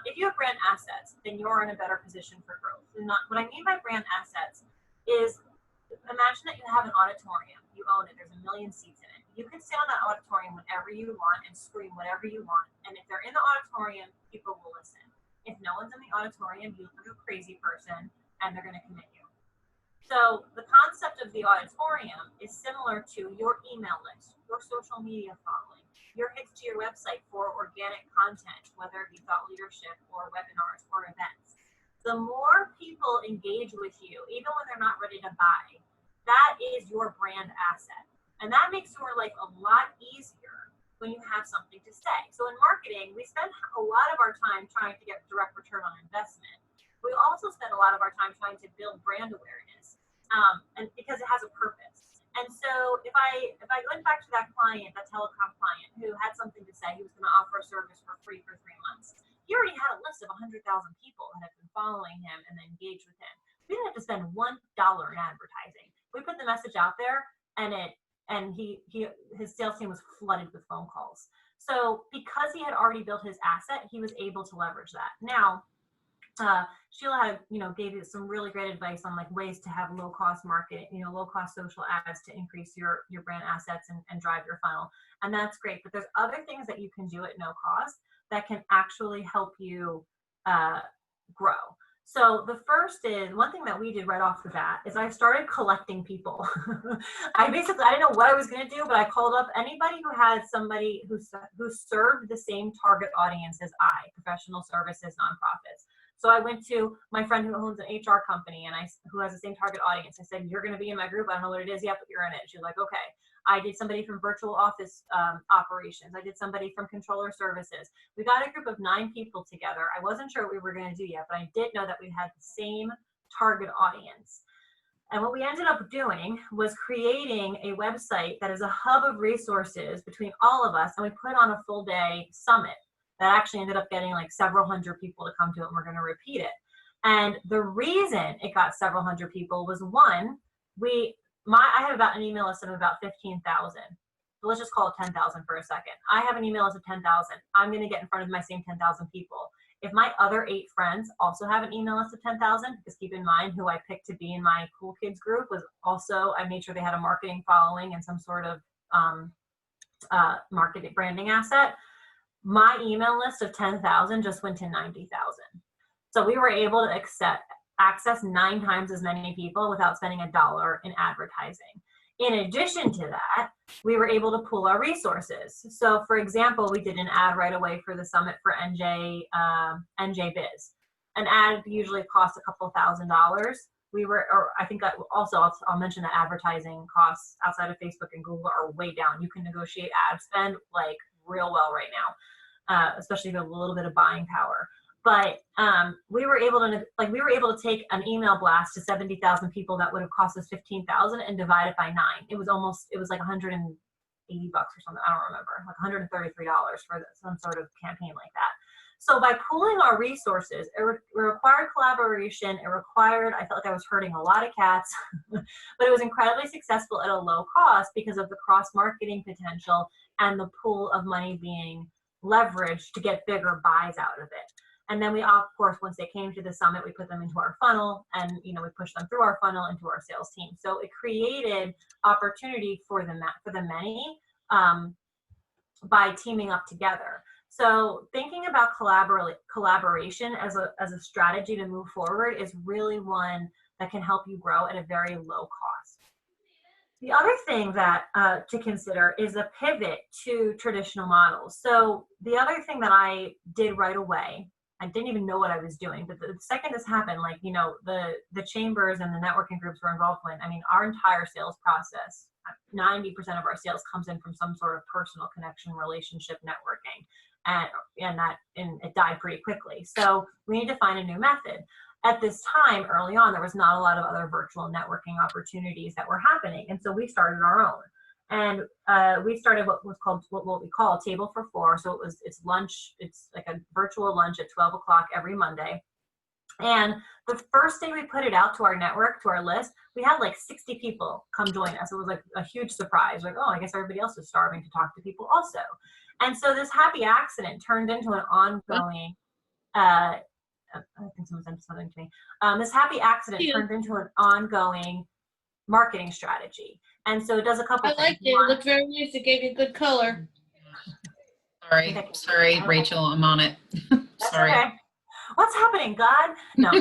If you have brand assets, then you're in a better position for growth. And what I mean by brand assets is imagine that you have an auditorium. You own it. There's 1 million seats in it. You can sit on that auditorium whenever you want and scream whatever you want. And if they're in the auditorium, people will listen. If no one's in the auditorium, you look like a crazy person and they're going to commit you. So the concept of the auditorium is similar to your email list, your social media following, your hits to your website for organic content, whether it be thought leadership or webinars or events. The more people engage with you, even when they're not ready to buy, that is your brand asset. And that makes your life a lot easier when you have something to say. So in marketing, we spend a lot of our time trying to get direct return on investment. We also spend a lot of our time trying to build brand awareness, and because it has a purpose. And so if I went back to that client, that telecom client who had something to say, he was going to offer a service for free for 3 months. He already had a list of 100,000 people that had been following him and engaged with him. We didn't have to spend $1 in advertising. We put the message out there, and his sales team was flooded with phone calls. So because he had already built his asset, he was able to leverage that. Now, Sheila had, gave you some really great advice on like ways to have low cost market, low cost social ads to increase your brand assets and drive your funnel. And that's great. But there's other things that you can do at no cost that can actually help you grow. So the first is, one thing that we did right off the bat is I started collecting people. I didn't know what I was going to do, but I called up anybody who had somebody who served the same target audience as I, professional services, nonprofits. So I went to my friend who owns an HR company and who has the same target audience. I said, you're going to be in my group. I don't know what it is yet, but you're in it. She was like, okay. I did somebody from virtual office operations. I did somebody from controller services. We got a group of 9 people together. I wasn't sure what we were going to do yet, but I did know that we had the same target audience. And what we ended up doing was creating a website that is a hub of resources between all of us. And we put on a full day summit that actually ended up getting like several hundred people to come to it, and we're going to repeat it. And the reason it got several hundred people was, one, I have about an email list of about 15,000. So let's just call it 10,000 for a second. I have an email list of 10,000. I'm going to get in front of my same 10,000 people. If my other 8 friends also have an email list of 10,000, because keep in mind who I picked to be in my cool kids group was also, I made sure they had a marketing following and some sort of marketing branding asset. My email list of 10,000 just went to 90,000. So we were able to access 9 times as many people without spending $1 in advertising. In addition to that, we were able to pool our resources. So for example, we did an ad right away for the summit for NJ Biz. An ad usually costs a couple $1,000s. I'll mention that advertising costs outside of Facebook and Google are way down. You can negotiate ad spend like real well right now, especially if you have a little bit of buying power. But we were able to take an email blast to 70,000 people that would have cost us 15,000 and divide it by 9. It was like $180 or something. I don't remember, like $133 for some sort of campaign like that. So by pooling our resources, it required collaboration. I felt like I was hurting a lot of cats, but it was incredibly successful at a low cost because of the cross-marketing potential and the pool of money being leveraged to get bigger buys out of it. And then we, of course, once they came to the summit, we put them into our funnel and, we pushed them through our funnel into our sales team. So it created opportunity for the many by teaming up together. So thinking about collaboration as a strategy to move forward is really one that can help you grow at a very low cost. The other thing that to consider is a pivot to traditional models. So the other thing that I did right away, I didn't even know what I was doing, but the second this happened, the chambers and the networking groups were involved in, our entire sales process, 90% of our sales comes in from some sort of personal connection, relationship, networking, and it died pretty quickly. So we need to find a new method. At this time, early on, there was not a lot of other virtual networking opportunities that were happening, and so we started our own. And we started what we call Table for 4. So it's lunch. It's like a virtual lunch at 12 o'clock every Monday. And the first day we put it out to our network, to our list, we had like 60 people come join us. It was like a huge surprise. Like, oh, I guess everybody else is starving to talk to people also. And so this happy accident turned into an ongoing. I think someone sent something to me. This happy accident turned into an ongoing marketing strategy. And so it does a couple I things. liked it. It looked very nice. It gave you good color. Sorry, Rachel, I'm on it. That's Sorry. okay. What's happening, God? No.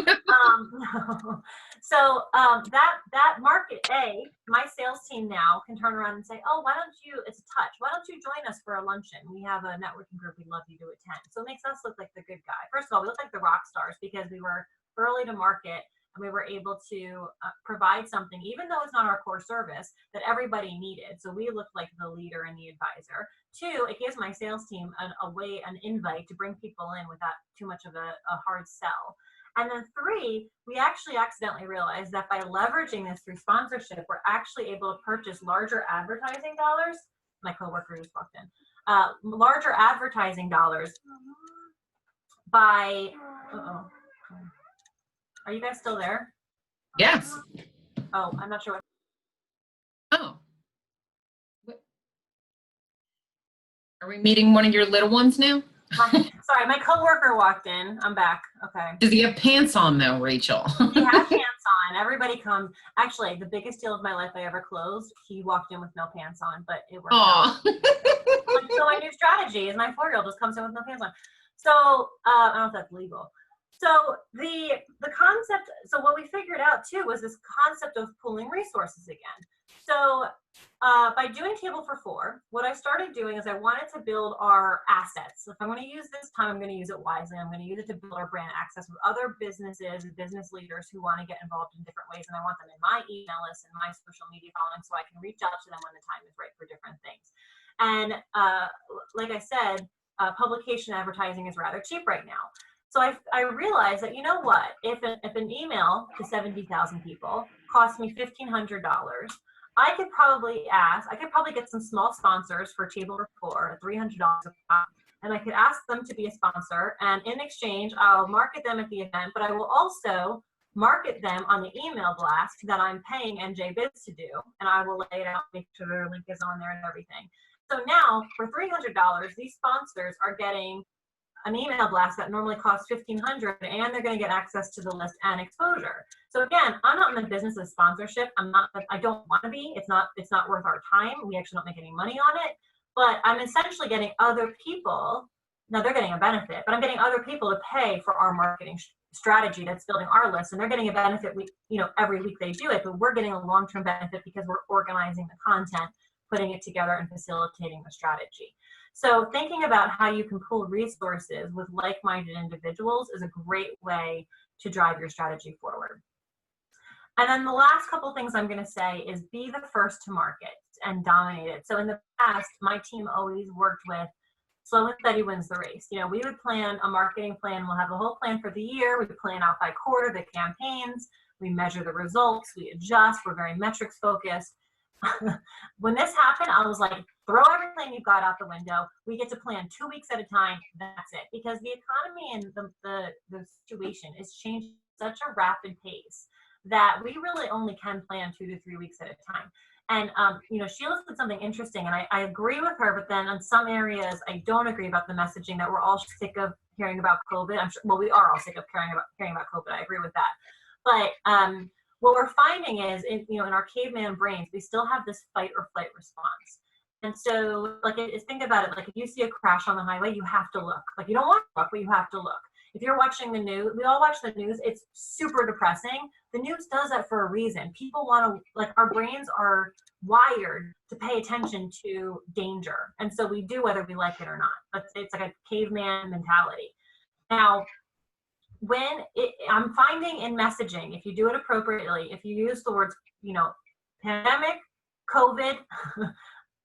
So that market A, my sales team now can turn around and say, oh, why don't you, it's a touch, why don't you join us for a luncheon? We have a networking group we'd love you to attend. So it makes us look like the good guy. First of all, we look like the rock stars because we were early to market and we were able to provide something, even though it's not our core service, that everybody needed. So we look like the leader and the advisor. Two, it gives my sales team an invite to bring people in without too much of a hard sell. And then three, we actually accidentally realized that by leveraging this through sponsorship, we're actually able to purchase larger advertising dollars. My coworker just walked in. Larger advertising dollars by, Are you guys still there? Yes. Oh, I'm not sure what. Oh. Are we meeting one of your little ones now? Sorry, my coworker walked in. I'm back. Okay. Does he have pants on though, Rachel? He has pants on. Everybody comes. Actually, the biggest deal of my life I ever closed, he walked in with no pants on, but it worked out. So my new strategy is my 4-year-old just comes in with no pants on. So I don't know if that's legal. So the concept, so what we figured out too was this concept of pooling resources again. So by doing Table for 4, what I started doing is I wanted to build our assets. So if I'm going to use this time, I'm going to use it wisely. I'm going to use it to build our brand access with other businesses and business leaders who want to get involved in different ways. And I want them in my email list and my social media following so I can reach out to them when the time is right for different things. And like I said, publication advertising is rather cheap right now. So I realized that, you know what, if an email to 70,000 people costs me $1,500, I could probably get some small sponsors for Table for $4 at $300 a pop, and I could ask them to be a sponsor, and in exchange, I'll market them at the event, but I will also market them on the email blast that I'm paying NJ Biz to do, and I will lay it out, make sure their link is on there and everything. So now, for $300, these sponsors are getting an email blast that normally costs $1,500, and they're going to get access to the list and exposure. So again, I'm not in the business of sponsorship. I don't want to be. It's not worth our time. We actually don't make any money on it. But I'm essentially getting other people. Now they're getting a benefit, but I'm getting other people to pay for our marketing strategy that's building our list, and they're getting a benefit. Every week they do it, but we're getting a long-term benefit because we're organizing the content, putting it together, and facilitating the strategy. So thinking about how you can pool resources with like-minded individuals is a great way to drive your strategy forward. And then the last couple things I'm going to say is be the first to market and dominate it. So in the past, my team always worked with slow and steady wins the race. We would plan a marketing plan. We'll have a whole plan for the year. We plan out by quarter the campaigns. We measure the results. We adjust. We're very metrics focused. When this happened, I was like, throw everything you've got out the window. We get to plan 2 weeks at a time. That's it. Because the economy and the situation is changing at such a rapid pace that we really only can plan 2 to 3 weeks at a time. And, Sheila said something interesting, and I agree with her, but then in some areas, I don't agree about the messaging that we're all sick of hearing about COVID. I'm sure, well, we are all sick of hearing about COVID. I agree with that. But what we're finding is, in our caveman brains, we still have this fight or flight response. And so, think about it. Like, if you see a crash on the highway, you have to look. Like, you don't want to look, but you have to look. If you're watching the news, we all watch the news. It's super depressing. The news does that for a reason. People want to, our brains are wired to pay attention to danger. And so we do whether we like it or not. It's like a caveman mentality. Now, I'm finding in messaging, if you do it appropriately, if you use the words, pandemic, COVID,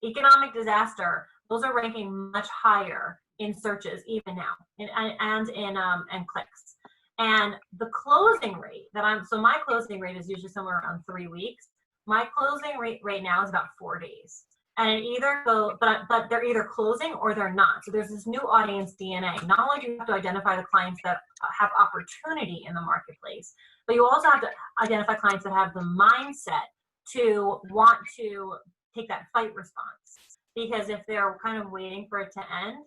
economic disaster, those are ranking much higher in searches even now, and in clicks. And the closing rate so my closing rate is usually somewhere around 3 weeks. My closing rate right now is about 4 days. And but they're either closing or they're not. So there's this new audience DNA. Not only do you have to identify the clients that have opportunity in the marketplace, but you also have to identify clients that have the mindset to want to take that fight response. Because if they're kind of waiting for it to end,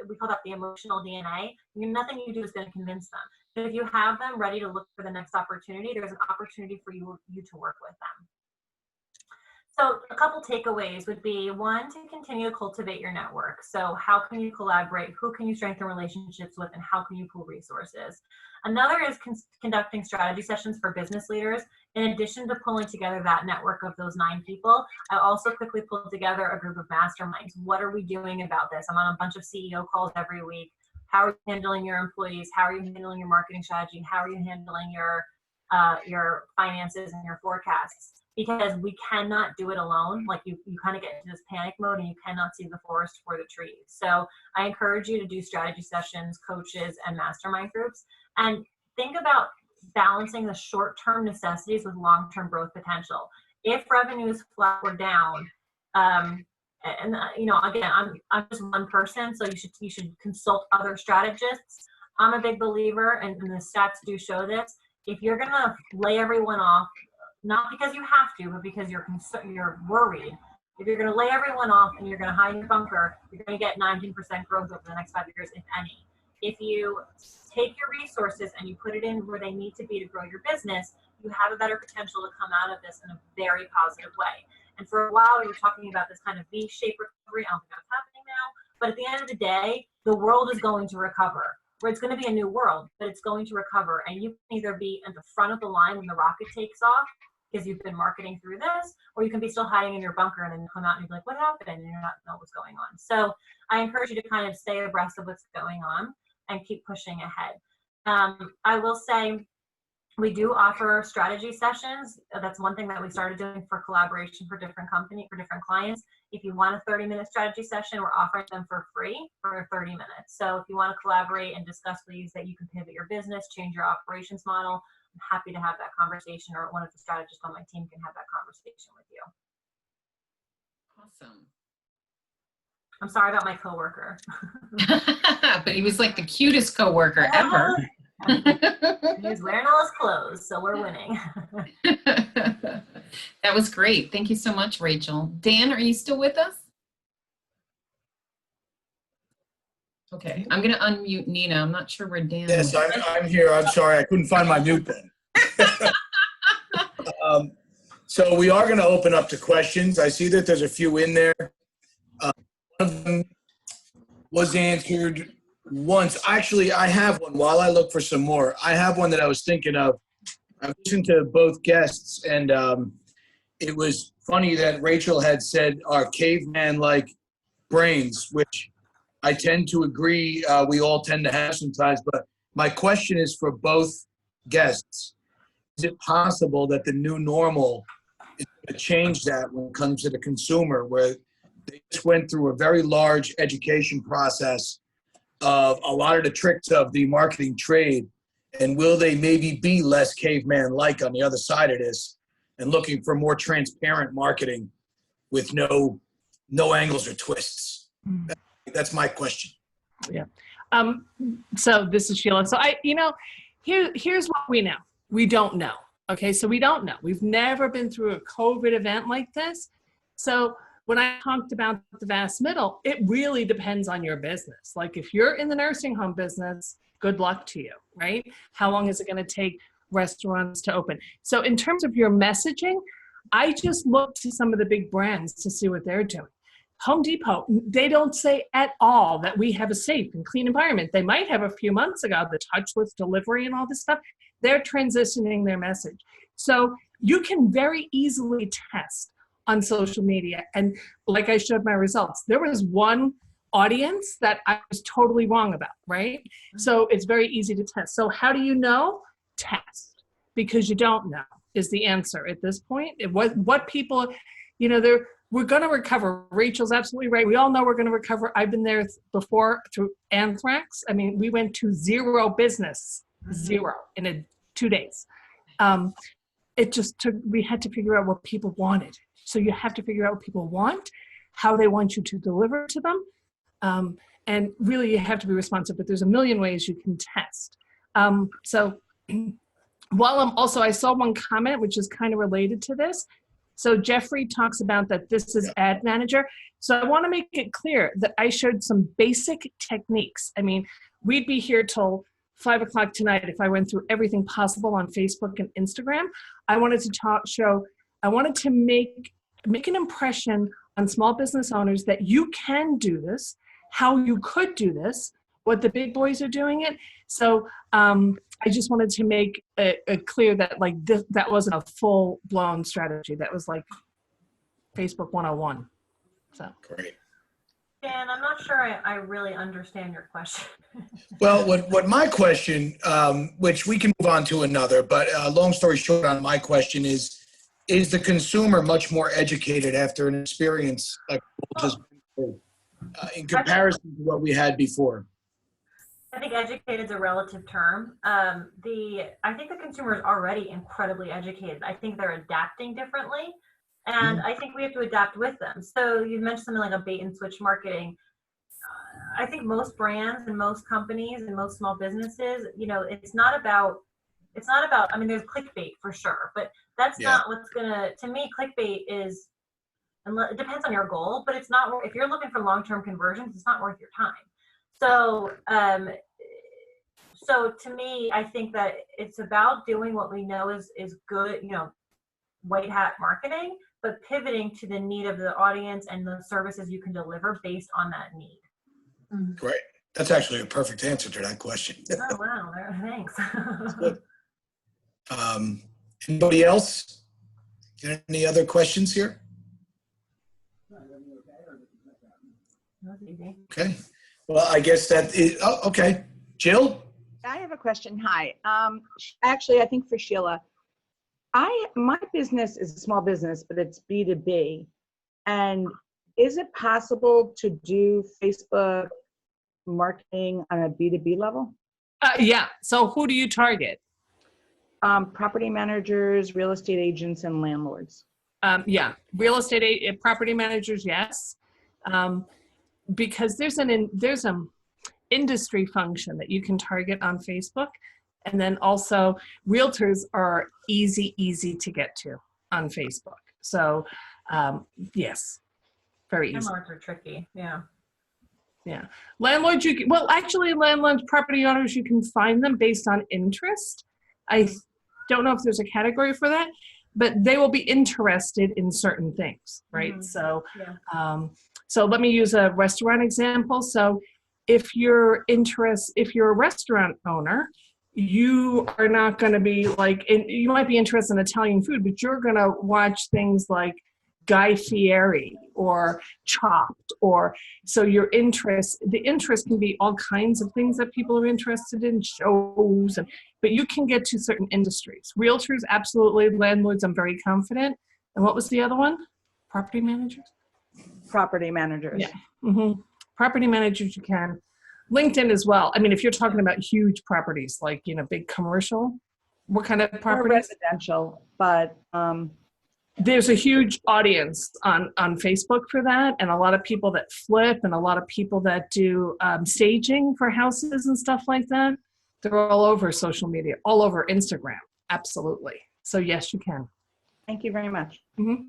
we call that the emotional DNA. Nothing you do is going to convince them. But if you have them ready to look for the next opportunity, there's an opportunity for you to work with them. So a couple takeaways would be, one, to continue to cultivate your network. So how can you collaborate? Who can you strengthen relationships with? And how can you pool resources? Another is conducting strategy sessions for business leaders. In addition to pulling together that network of those 9 people, I also quickly pulled together a group of masterminds. What are we doing about this? I'm on a bunch of CEO calls every week. How are you handling your employees? How are you handling your marketing strategy? How are you handling your finances and your forecasts? Because we cannot do it alone. Like you kind of get into this panic mode and you cannot see the forest for the trees. So I encourage you to do strategy sessions, coaches, and mastermind groups. And think about balancing the short-term necessities with long-term growth potential. If revenue is flat or down, again, I'm just one person, so you should consult other strategists. I'm a big believer, and the stats do show this. If you're gonna lay everyone off, not because you have to, but because you're worried. If you're going to lay everyone off and you're going to hide in your bunker, you're going to get 19% growth over the next 5 years, if any. If you take your resources and you put it in where they need to be to grow your business, you have a better potential to come out of this in a very positive way. And for a while, we were talking about this kind of V-shaped recovery. I don't think that's happening now. But at the end of the day, the world is going to recover. Where it's going to be a new world, but it's going to recover. And you can either be at the front of the line when the rocket takes off, because you've been marketing through this, or you can be still hiding in your bunker and then come out and be like, what happened? And you're not know what's going on. So I encourage you to kind of stay abreast of what's going on and keep pushing ahead. I will say we do offer strategy sessions. That's one thing that we started doing for collaboration for different clients. If you want a 30-minute strategy session, we're offering them for free for 30 minutes. So if you want to collaborate and discuss ways that you can pivot your business, change your operations model, I'm happy to have that conversation, or one of the strategists on my team can have that conversation with you. Awesome. I'm sorry about my coworker. But he was like the cutest coworker ever. He's wearing all his clothes, so we're winning. That was great. Thank you so much, Rachel. Dan, are you still with us? Okay, I'm going to unmute Nina. I'm not sure where Dan is. Yes, I'm here. I'm sorry. I couldn't find my mute button. So we are going to open up to questions. I see that there's a few in there. One of them was answered once. Actually, I have one. While I look for some more, I have one that I was thinking of. I listened to both guests, and it was funny that Rachel had said our caveman-like brains, which I tend to agree we all tend to have sometimes. But my question is for both guests. Is it possible that the new normal is going to change that when it comes to the consumer, where they just went through a very large education process of a lot of the tricks of the marketing trade, and will they maybe be less caveman-like on the other side of this and looking for more transparent marketing with no angles or twists? That's my question. Yeah. So this is Sheila. So here's what we know. We don't know. Okay. So we don't know. We've never been through a COVID event like this. So when I talked about the vast middle, it really depends on your business. Like if you're in the nursing home business, good luck to you, right? How long is it going to take restaurants to open? So in terms of your messaging, I just look to some of the big brands to see what they're doing. Home Depot, they don't say at all that we have a safe and clean environment. They might have a few months ago, the touchless delivery and all this stuff. They're transitioning their message. So you can very easily test on social media. And like I showed my results, there was one audience that I was totally wrong about, right? So it's very easy to test. So how do you know? Test. Because you don't know is the answer at this point. What people, we're going to recover. Rachel's absolutely right. We all know we're going to recover. I've been there before through anthrax. I mean, we went to zero business, zero in 2 days. It just took, we had to figure out what people wanted. So you have to figure out what people want, how they want you to deliver to them. And really you have to be responsive, but there's a million ways you can test. So while I saw one comment, which is kind of related to this. So Jeffrey talks about that this is Ad Manager. So I want to make it clear that I showed some basic techniques. I mean, we'd be here till 5 o'clock tonight if I went through everything possible on Facebook and Instagram. I wanted to make make an impression on small business owners that you can do this, how you could do this, what the big boys are doing it. So I just wanted to make it clear that like that wasn't a full blown strategy. That was like Facebook 101. So Great. Dan, I'm not sure I really understand your question. Well, what my question, which we can move on to another, but long story short on my question is the consumer much more educated after an experience like just in comparison to what we had before? I think educated is a relative term. I think the consumer is already incredibly educated. I think they're adapting differently, and I think we have to adapt with them. So you mentioned something like a bait and switch marketing. I think most brands and most companies and most small businesses, it's not about, I mean, there's clickbait for sure, but that's not what's to me, clickbait is, it depends on your goal, but it's not, if you're looking for long-term conversions, it's not worth your time. So, so to me, I think that it's about doing what we know is good, white hat marketing, but pivoting to the need of the audience and the services you can deliver based on that need. Great. That's actually a perfect answer to that question. Oh, wow. Thanks. Good. Anybody else? Any other questions here? That's easy. Okay. Well, I guess that is, okay. Jill? I have a question. Hi. Actually, I think for Sheila. My business is a small business, but it's B2B. And is it possible to do Facebook marketing on a B2B level? yeah. So who do you target? Property managers, real estate agents, and landlords. Yeah, real estate property managers, yes. Because there's an industry function that you can target on Facebook, and then also realtors are easy to get to on Facebook. So yes, very easy. Landlords are tricky. Yeah. Yeah, landlords landlords, property owners, you can find them based on interest. I don't know if there's a category for that, but they will be interested in certain things, right? Mm-hmm. So, Yeah. so let me use a restaurant example. So if you're a restaurant owner, you are not going to be like, you might be interested in Italian food, but you're going to watch things like Guy Fieri or Chopped, or so the interest can be all kinds of things that people are interested in, shows, but you can get to certain industries. Realtors, absolutely. Landlords, I'm very confident. And what was the other one? Property managers? Property managers. Yeah. Mm-hmm. Property managers, you can. LinkedIn as well. I mean, if you're talking about huge properties, like, big commercial, what kind of Or properties? residential, but There's a huge audience on Facebook for that, and a lot of people that flip, and a lot of people that do staging for houses and stuff like that. They're all over social media, all over Instagram. Absolutely. So yes, you can. thank you very much. Mm-hmm.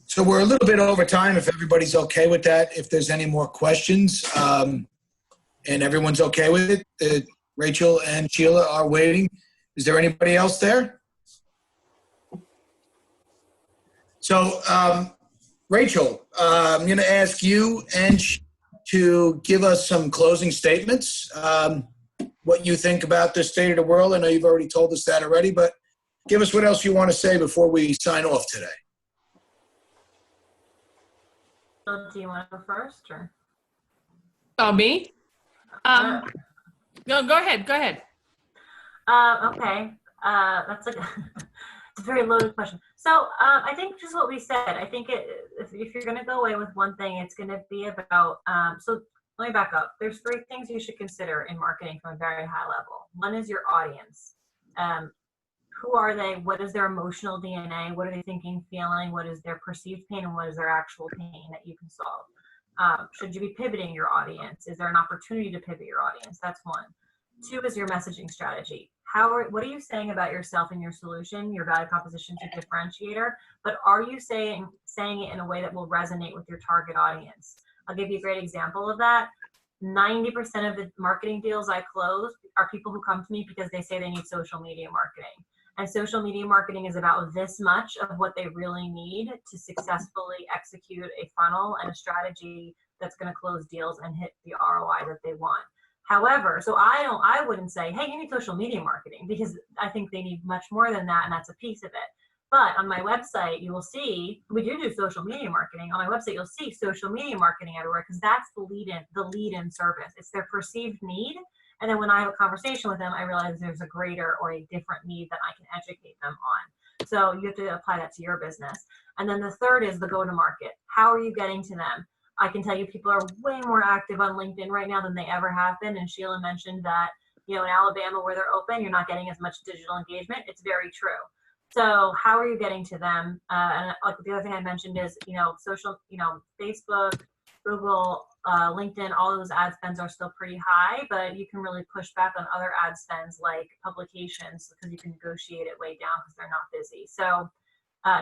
So we're a little bit over time, if everybody's okay with that. If there's any more questions, and everyone's okay with it, Rachel and Sheila are waiting. Is there anybody else there? So, Rachel, I'm going to ask you and to give us some closing statements, what you think about the state of the world. I know you've already told us that already, but give us what else you want to say before we sign off today. So do you want to go first, or? Oh, me? No, go ahead. Okay. That's it's a very loaded question. So I think just what we said, I think if you're going to go away with one thing, it's going to be about, so let me back up. There's 3 things you should consider in marketing from a very high level. One is your audience. Who are they? What is their emotional DNA? What are they thinking, feeling? What is their perceived pain, and what is their actual pain that you can solve? Should you be pivoting your audience? Is there an opportunity to pivot your audience? That's 1. 2 is your messaging strategy. What are you saying about yourself and your solution, your value proposition to differentiator, but are you saying it in a way that will resonate with your target audience? I'll give you a great example of that. 90% of the marketing deals I close are people who come to me because they say they need social media marketing. And social media marketing is about this much of what they really need to successfully execute a funnel and a strategy that's going to close deals and hit the ROI that they want. However, so I wouldn't say, hey, you need social media marketing, because I think they need much more than that, and that's a piece of it. But on my website, you will see, we do social media marketing. On my website, you'll see social media marketing everywhere, because that's the lead-in service. It's their perceived need. And then when I have a conversation with them, I realize there's a greater or a different need that I can educate them on. So you have to apply that to your business. And then the third is the go-to-market. How are you getting to them? I can tell you people are way more active on LinkedIn right now than they ever have been. And Sheila mentioned that, in Alabama where they're open, you're not getting as much digital engagement. It's very true. So how are you getting to them? And the other thing I mentioned is, social, Facebook, Google, LinkedIn, all those ad spends are still pretty high, but you can really push back on other ad spends like publications, because you can negotiate it way down because they're not busy. So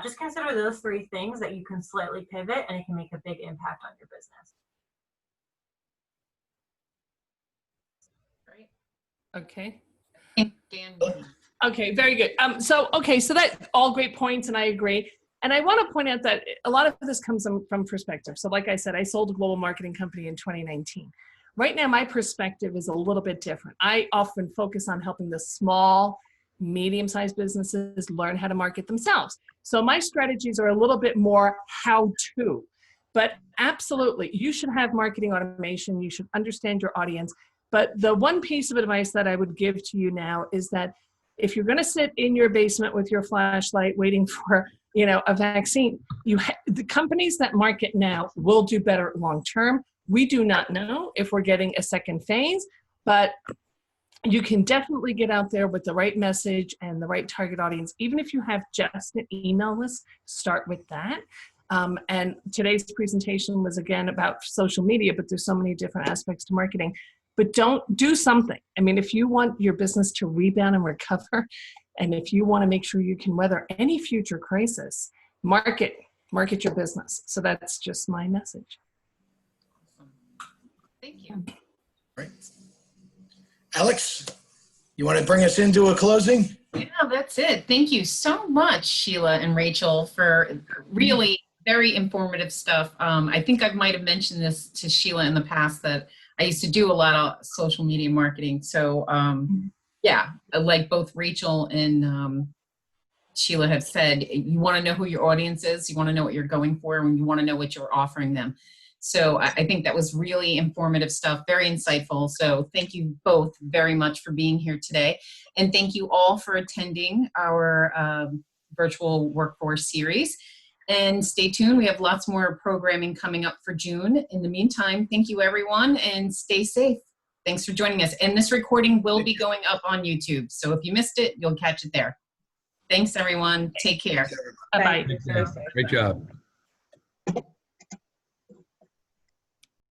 just consider those three things that you can slightly pivot, and it can make a big impact on your business. Right. Okay. Dan. Okay, very good. So that all great points, and I agree. And I want to point out that a lot of this comes from perspective. So like I said, I sold a global marketing company in 2019. Right now, my perspective is a little bit different. I often focus on helping the small, medium-sized businesses learn how to market themselves. So my strategies are a little bit more how-to. But absolutely, you should have marketing automation. You should understand your audience. But the one piece of advice that I would give to you now is that if you're going to sit in your basement with your flashlight waiting for, a vaccine, the companies that market now will do better long term. We do not know if we're getting a second phase, but you can definitely get out there with the right message and the right target audience. Even if you have just an email list, start with that. And today's presentation was again about social media, but there's so many different aspects to marketing. But don't do something. I mean, if you want your business to rebound and recover, and if you want to make sure you can weather any future crisis, market your business. So that's just my message. Awesome. Thank you. Right. Alex, you want to bring us into a closing? Yeah, that's it. Thank you so much, Sheila and Rachel, for really very informative stuff. I think I might have mentioned this to Sheila in the past, that I used to do a lot of social media marketing. So yeah, like both Rachel and Sheila have said, you want to know who your audience is, you want to know what you're going for, and you want to know what you're offering them. So I think that was really informative stuff, very insightful. So thank you both very much for being here today. And thank you all for attending our virtual workforce series. And stay tuned. We have lots more programming coming up for June. In the meantime, thank you, everyone, and stay safe. Thanks for joining us. And this recording will be going up on YouTube. So if you missed it, you'll catch it there. Thanks, everyone. Take care. Bye-bye. Great job.